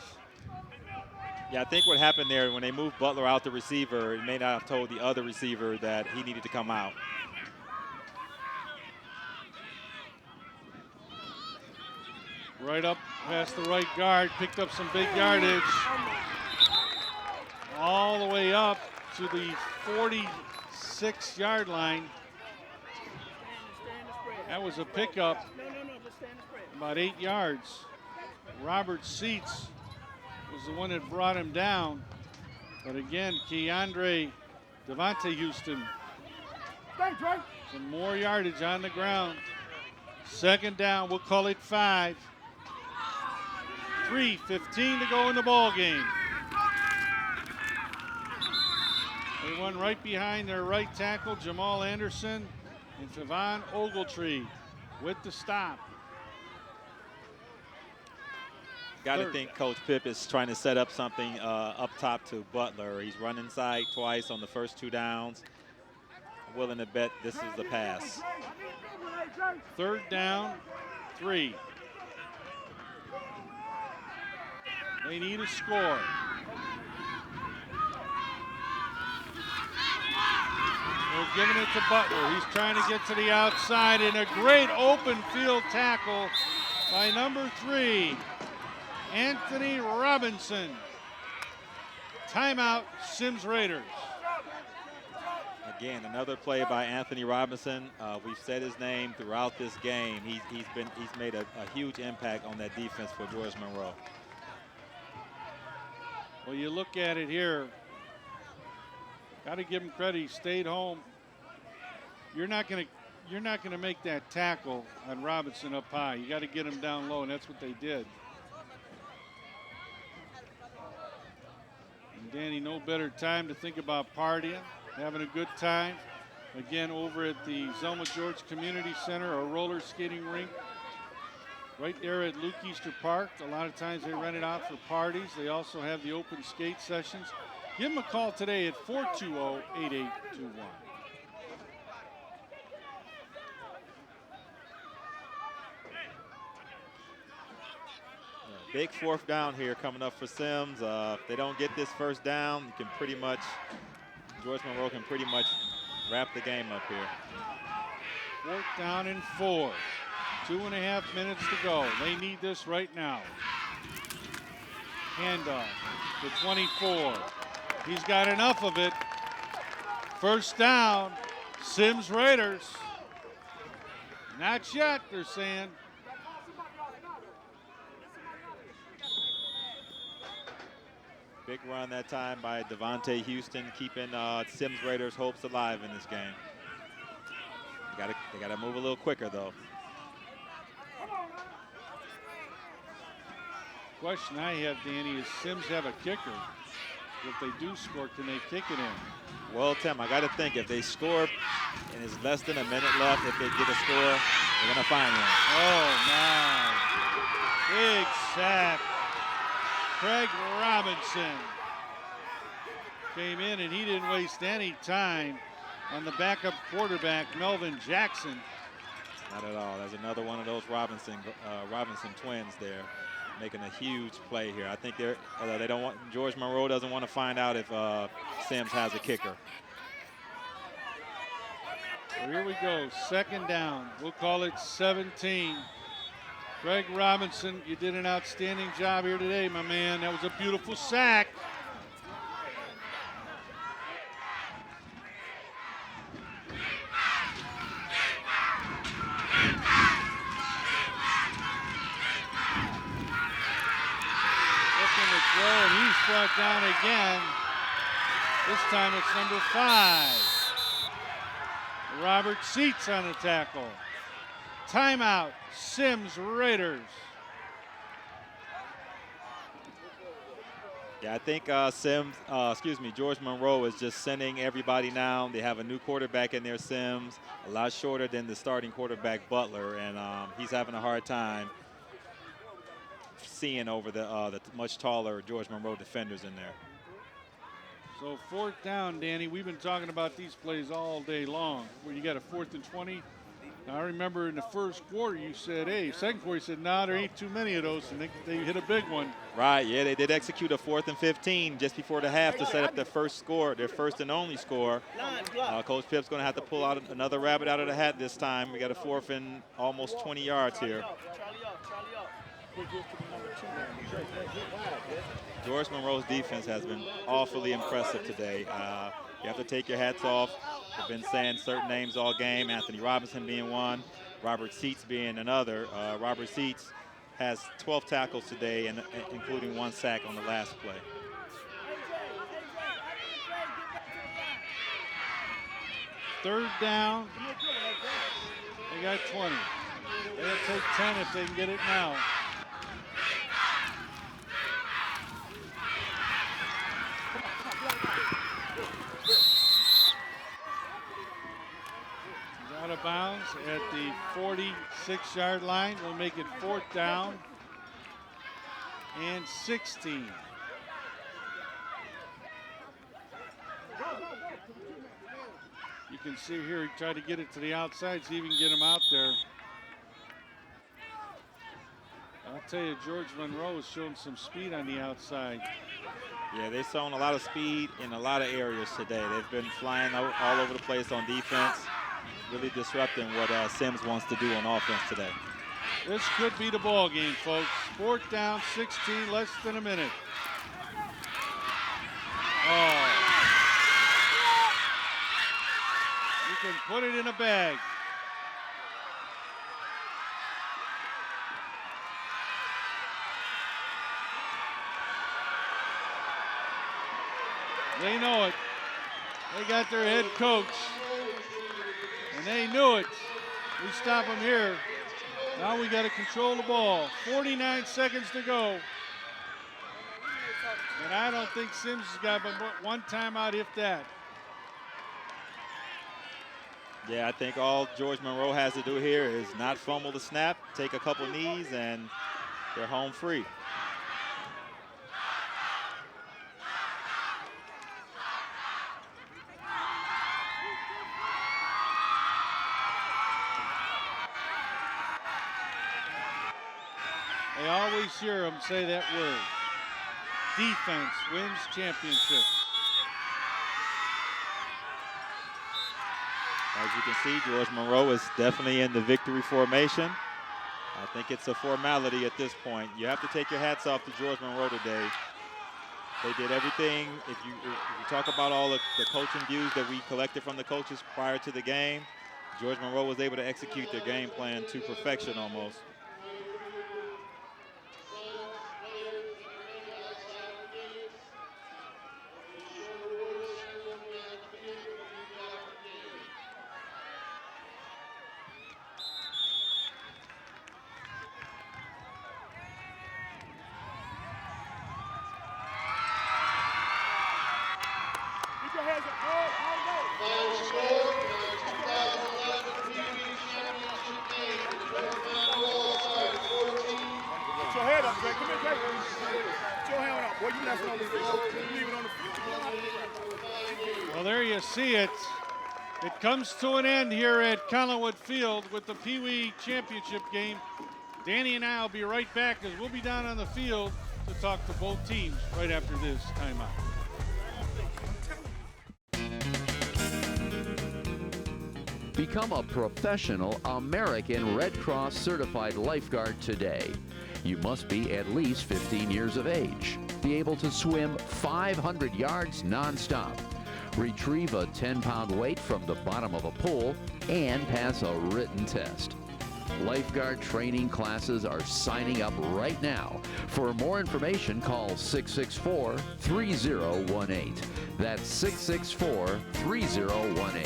Yeah, I think what happened there when they moved Butler out the receiver, it may not have told the other receiver that he needed to come out. Right up past the right guard, picked up some big yardage. All the way up to the 46-yard line. That was a pickup, about 8 yards. Robert Seats was the one that brought him down. But again, Devontae Houston. Some more yardage on the ground. 2nd down, we'll call it 5. 3:15 to go in the ball game. Anyone right behind their right tackle, Jamal Anderson and Favon Ogletree with the stop. Got to think Coach Pip is trying to set up something up top to Butler. He's run inside twice on the first 2 downs. I'm willing to bet this is the pass. 3rd down, 3. They need a score. They're giving it to Butler. He's trying to get to the outside, and a great open field tackle by number 3, Anthony Robinson. Timeout, Sims Raiders. Again, another play by Anthony Robinson. We've said his name throughout this game. He's made a huge impact on that defense for George Monroe. Well, you look at it here. Got to give him credit. He stayed home. You're not going to make that tackle on Robinson up high. You got to get him down low, and that's what they did. And Danny, no better time to think about partying, having a good time. Again, over at the Zelma George Community Center, a roller skating rink right there at Luke Easter Park. A lot of times they rent it out for parties. They also have the open skate sessions. Give them a call today at 420-8821. Big 4th down here coming up for Sims. If they don't get this 1st down, you can pretty much, George Monroe can pretty much wrap the game up here. 4th down and 4. 2.5 minutes to go. They need this right now. Handoff to 24. He's got enough of it. 1st down, Sims Raiders. Not yet, they're saying. Big run that time by Devontae Houston, keeping Sims Raiders' hopes alive in this game. They gotta move a little quicker though. Question I have, Danny, is Sims have a kicker? If they do score, can they kick it in? Well, Tim, I got to think if they score and it's less than a minute left, if they get a score, they're going to find one. Oh, my. Big sack. Craig Robinson came in, and he didn't waste any time on the backup quarterback, Melvin Jackson. Not at all. There's another one of those Robinson twins there, making a huge play here. I think they don't want, George Monroe doesn't want to find out if Sims has a kicker. So here we go, 2nd down. We'll call it 17. Greg Robinson, you did an outstanding job here today, my man. That was a beautiful sack. And he's brought down again. This time it's number 5. Robert Seats on the tackle. Timeout, Sims Raiders. Yeah, I think George Monroe is just sending everybody down. They have a new quarterback in there, Sims, a lot shorter than the starting quarterback, Butler, and he's having a hard time seeing over the much taller George Monroe defenders in there. So 4th down, Danny. We've been talking about these plays all day long, where you got a 4th and 20. Now, I remember in the 1st quarter you said, hey, 2nd quarter you said, nah, there ain't too many of those, and they hit a big one. Right, yeah, they did execute a 4th and 15 just before the half to set up their first score, their first and only score. Coach Pip's going to have to pull out another rabbit out of the hat this time. We got a 4th and almost 20 yards here. George Monroe's defense has been awfully impressive today. You have to take your hats off. We've been saying certain names all game, Anthony Robinson being one, Robert Seats being another. Robert Seats has 12 tackles today, and including 1 sack on the last play. Third down. They got 20. They'll take 10 if they can get it now. bounds at the 46-yard line. We'll make it 4th down and 16. You can see here he tried to get it to the outside, see if he can get him out there. I'll tell you, George Monroe is showing some speed on the outside. Yeah, they've shown a lot of speed in a lot of areas today. They've been flying all over the place on defense, really disrupting what Sims wants to do on offense today. This could be the ball game, folks. 4th down, 16, less than a minute. Oh. You can put it in a bag. They know it. They got their head coach. And they knew it. We stop them here. Now we got to control the ball. 49 seconds to go. And I don't think Sims has got but one timeout, if that. Yeah, I think all George Monroe has to do here is not fumble the snap, take a couple knees, and they're home free. I always hear them say that word. Defense wins championships. As you can see, George Monroe is definitely in the victory formation. I think it's a formality at this point. You have to take your hats off to George Monroe today. They did everything. If you talk about all of the coaching views that we collected from the coaches prior to the game, George Monroe was able to execute their game plan to perfection almost. Well, there you see it. It comes to an end here at Collinwood Field with the Pee Wee Championship game. Danny and I will be right back as we'll be down on the field to talk to both teams right after this timeout. Become a professional American Red Cross certified lifeguard today. You must be at least 15 years of age, be able to swim 500 yards nonstop, retrieve a 10-pound weight from the bottom of a pool, and pass a written test. Lifeguard training classes are signing up right now. For more information, call 664-3018. That's 664-3018.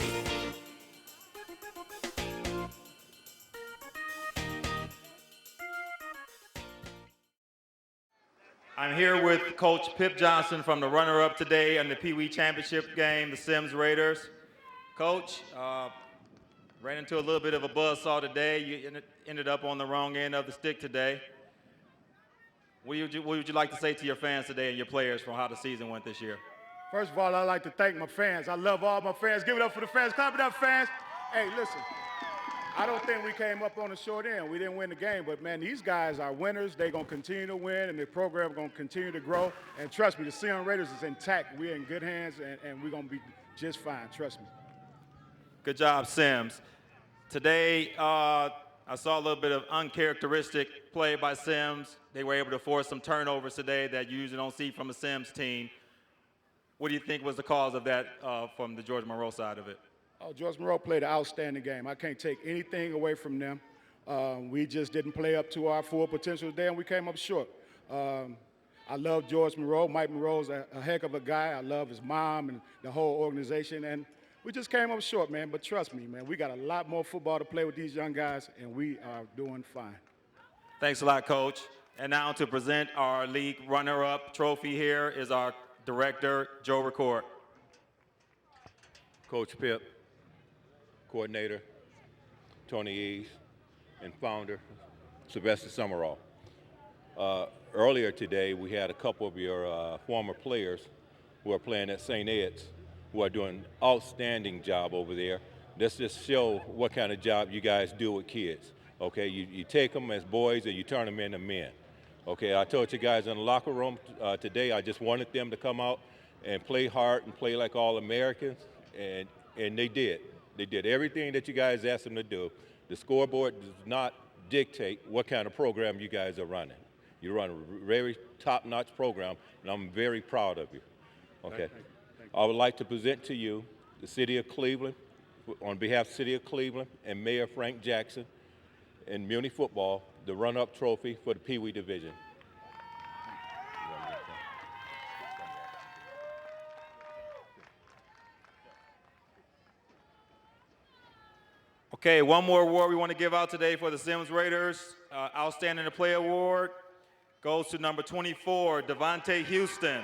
I'm here with Coach Pip Johnson from the runner-up today in the Pee Wee Championship game, the Sims Raiders. Coach, ran into a little bit of a buzzsaw today. You ended up on the wrong end of the stick today. What would you like to say to your fans today and your players for how the season went this year? First of all, I'd like to thank my fans. I love all my fans. Give it up for the fans. Clap it up, fans. Hey, listen. I don't think we came up on the short end. We didn't win the game, but, man, these guys are winners. They're going to continue to win, and the program is going to continue to grow. And trust me, the Sion Raiders is intact. We're in good hands, and we're going to be just fine. Trust me. Good job, Sims. Today, I saw a little bit of uncharacteristic play by Sims. They were able to force some turnovers today that you usually don't see from a Sims team. What do you think was the cause of that from the George Monroe side of it? Oh, George Monroe played an outstanding game. I can't take anything away from them. We just didn't play up to our full potential today, and we came up short. I love George Monroe. Mike Monroe's a heck of a guy. I love his mom and the whole organization, and we just came up short, man. But trust me, man, we got a lot more football to play with these young guys, and we are doing fine. Thanks a lot, Coach. And now to present our league runner-up trophy here is our director, Joe Record. Coach Pip, coordinator, Tony Eves, and founder Sylvester Summerall. Earlier today, we had a couple of your former players who are playing at St. Ed's who are doing an outstanding job over there. Let's just show what kind of job you guys do with kids. Okay, you take them as boys and you turn them into men. Okay, I told you guys in the locker room today, I just wanted them to come out and play hard and play like all Americans, and they did. They did everything that you guys asked them to do. The scoreboard does not dictate what kind of program you guys are running. You run a very top-notch program, and I'm very proud of you. Okay. Thank you. I would like to present to you the City of Cleveland, on behalf of the City of Cleveland and Mayor Frank Jackson and Muni Football, the run-up trophy for the Pee Wee Division. Okay, one more award we want to give out today for the Sims Raiders. Outstanding Player Award goes to number 24, Devontae Houston.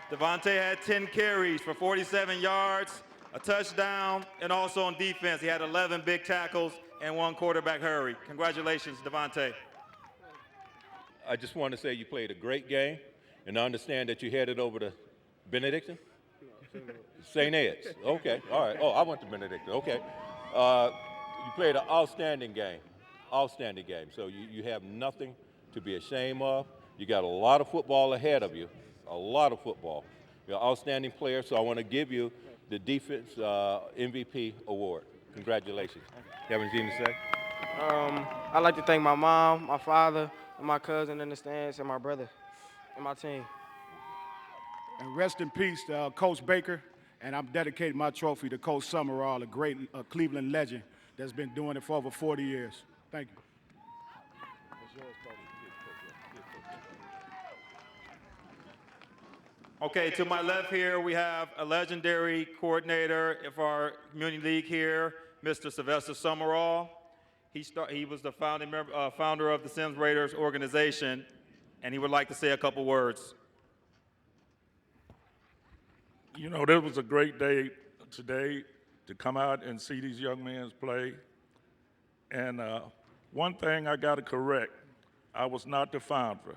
Devontae had 10 carries for 47 yards, a touchdown, and also on defense, he had 11 big tackles and 1 quarterback hurry. Congratulations, Devontae. I just want to say you played a great game, and I understand that you headed over to Benedictine? St. Ed's. Okay, all right. Oh, I went to Benedictine. Okay. You played an outstanding game. Outstanding game. So you have nothing to be ashamed of. You got a lot of football ahead of you. A lot of football. You're an outstanding player, so I want to give you the Defense MVP Award. Congratulations. You have anything to say? I'd like to thank my mom, my father, and my cousin in the stands, and my brother, and my team. And rest in peace to Coach Baker, and I'm dedicating my trophy to Coach Summerall, a great Cleveland legend that's been doing it for over 40 years. Thank you. Okay, to my left here, we have a legendary coordinator of our community league here, Mr. Sylvester Summerall. He was the founder of the Sims Raiders organization, and he would like to say a couple words. You know, this was a great day today to come out and see these young men play. And one thing I got to correct, I was not the founder.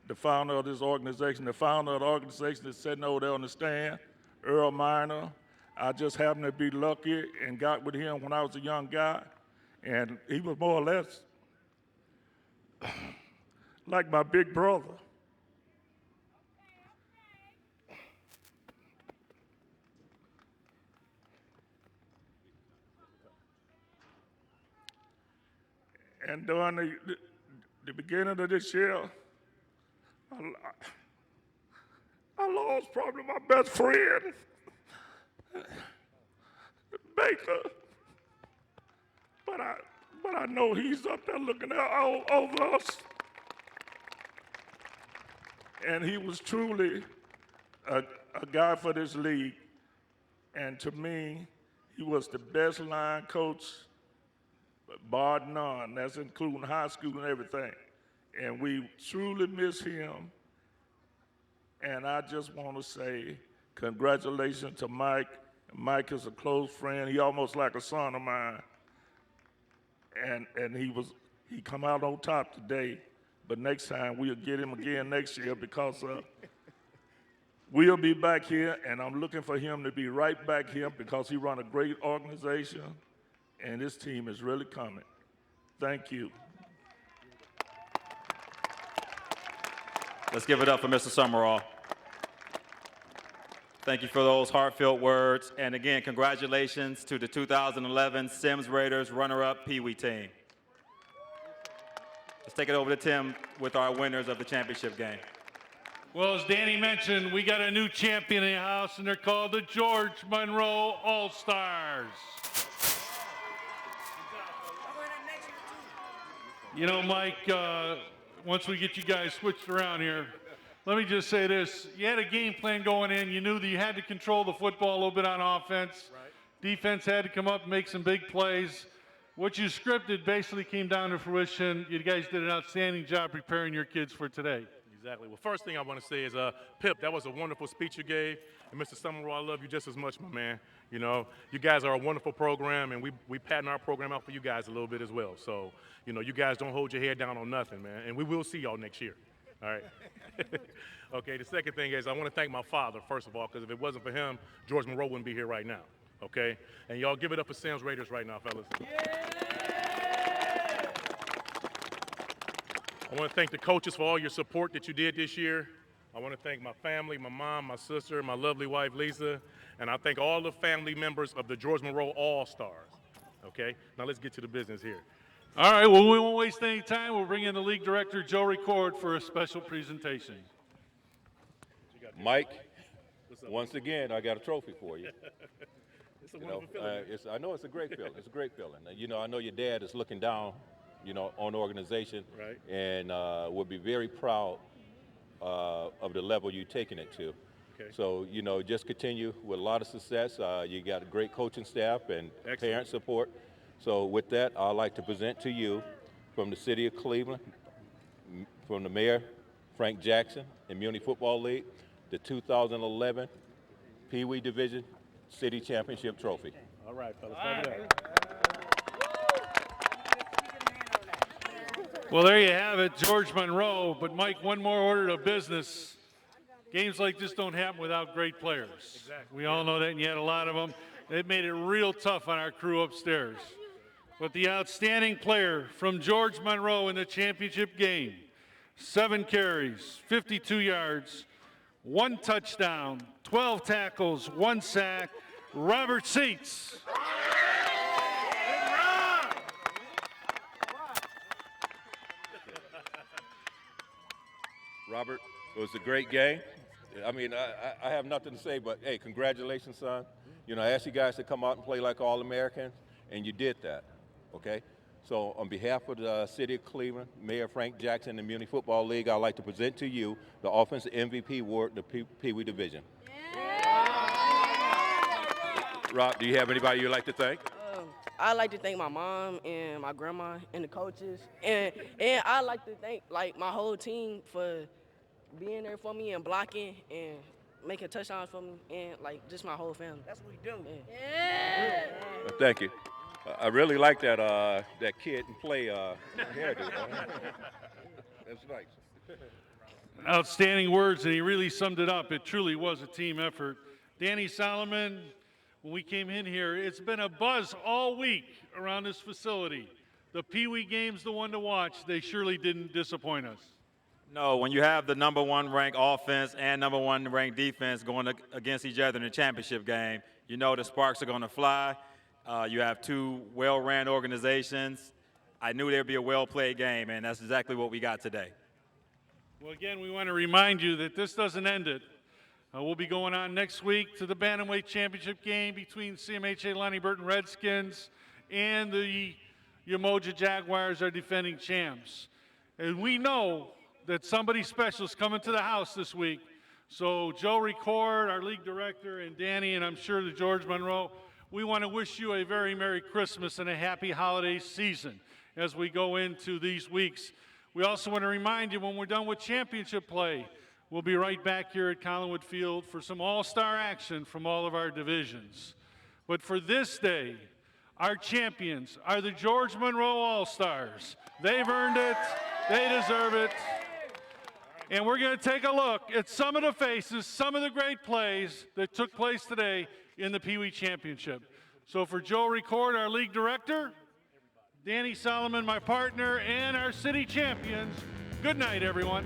The founder of this organization, the founder of the organization is sitting over there on the stand, Earl Minor. I just happened to be lucky and got with him when I was a young guy. And he was more or less like my big brother. And during the beginning of this year, I lost probably my best friend, Baker. But I know he's up there looking out over us. And he was truly a guy for this league. And to me, he was the best line coach, bar none. That's including high school and everything. And we truly miss him. And I just want to say congratulations to Mike. Mike is a close friend. He almost like a son of mine. And he come out on top today. But next time we'll get him again next year because we'll be back here, and I'm looking for him to be right back here because he run a great organization, and this team is really coming. Thank you. Let's give it up for Mr. Summerall. Thank you for those heartfelt words. And again, congratulations to the 2011 Sims Raiders runner-up Pee Wee team. Let's take it over to Tim with our winners of the championship game. Well, as Danny mentioned, we got a new champion in the house, and they're called the George Monroe All-Stars. You know, Mike, once we get you guys switched around here, let me just say this. You had a game plan going in. You knew that you had to control the football a little bit on offense. Right. Defense had to come up and make some big plays. What you scripted basically came down to fruition. You guys did an outstanding job preparing your kids for today. Exactly. Well, first thing I want to say is, Pip, that was a wonderful speech you gave. And Mr. Monroe, I love you just as much, my man. You know, you guys are a wonderful program, and we pattern our program out for you guys a little bit as well. So, you know, you guys don't hold your head down on nothing, man. And we will see y'all next year. All right. Okay, the second thing is I want to thank my father, first of all, because if it wasn't for him, George Monroe wouldn't be here right now. Okay? And y'all give it up for Sims Raiders right now, fellas. I want to thank the coaches for all your support that you did this year. I want to thank my family, my mom, my sister, my lovely wife, Lisa, and I thank all the family members of the George Monroe All-Stars. Okay? Now let's get to the business here. All right, well, we won't waste any time. We'll bring in the league director, Joe Record, for a special presentation. Mike, once again, I got a trophy for you. It's a wonderful feeling. I know it's a great feeling. It's a great feeling. You know, I know your dad is looking down, you know, on the organization, right, and will be very proud of the level you're taking it to. Okay. So, you know, just continue with a lot of success. You got a great coaching staff and parent support. So with that, I'd like to present to you from the city of Cleveland, from the mayor, Frank Jackson, and Muni Football League, the 2011 Pee Wee Division City Championship Trophy. All right, fellas. All right. Well, there you have it, George Monroe. But, Mike, one more order of business. Games like this don't happen without great players. Exactly. We all know that, and you had a lot of them. It made it real tough on our crew upstairs. But the outstanding player from George Monroe in the championship game, 7 carries, 52 yards, 1 touchdown, 12 tackles, 1 sack, Robert Seats. Robert, it was a great game. I mean, I have nothing to say, but hey, congratulations, son. You know, I asked you guys to come out and play like All-Americans, and you did that, okay? So on behalf of the city of Cleveland, Mayor Frank Jackson and Muni Football League, I'd like to present to you the Offensive MVP Award, the Pee Wee Division. Rob, do you have anybody you'd like to thank? I'd like to thank my mom and my grandma and the coaches. And I'd like to thank, like, my whole team for being there for me and blocking and making touchdowns for me and, like, just my whole family. That's what we do. Yeah. Thank you. I really like that kid and play hairdo. That's nice. Outstanding words, and he really summed it up. It truly was a team effort. Danny Solomon, when we came in here, it's been a buzz all week around this facility. The Pee Wee game's the one to watch. They surely didn't disappoint us. No, when you have the #1 ranked offense and #1 ranked defense going against each other in the championship game, you know the sparks are going to fly. You have 2 well-ran organizations. I knew there'd be a well-played game, and that's exactly what we got today. Well, again, we want to remind you that this doesn't end it. We'll be going on next week to the Bantamweight Championship game between CMHA Lonnie Burton Redskins and the Umoja Jaguars, our defending champs. And we know that somebody special is coming to the house this week. So Joe Record, our league director, and Danny, and I'm sure the George Monroe, we want to wish you a very Merry Christmas and a happy holiday season as we go into these weeks. We also want to remind you when we're done with championship play, we'll be right back here at Collinwood Field for some all-star action from all of our divisions. But for this day, our champions are the George Monroe All-Stars. They've earned it. They deserve it. And we're going to take a look at some of the faces, some of the great plays that took place today in the Pee Wee Championship. So for Joe Record, our league director, Danny Solomon, my partner, and our city champions, good night, everyone.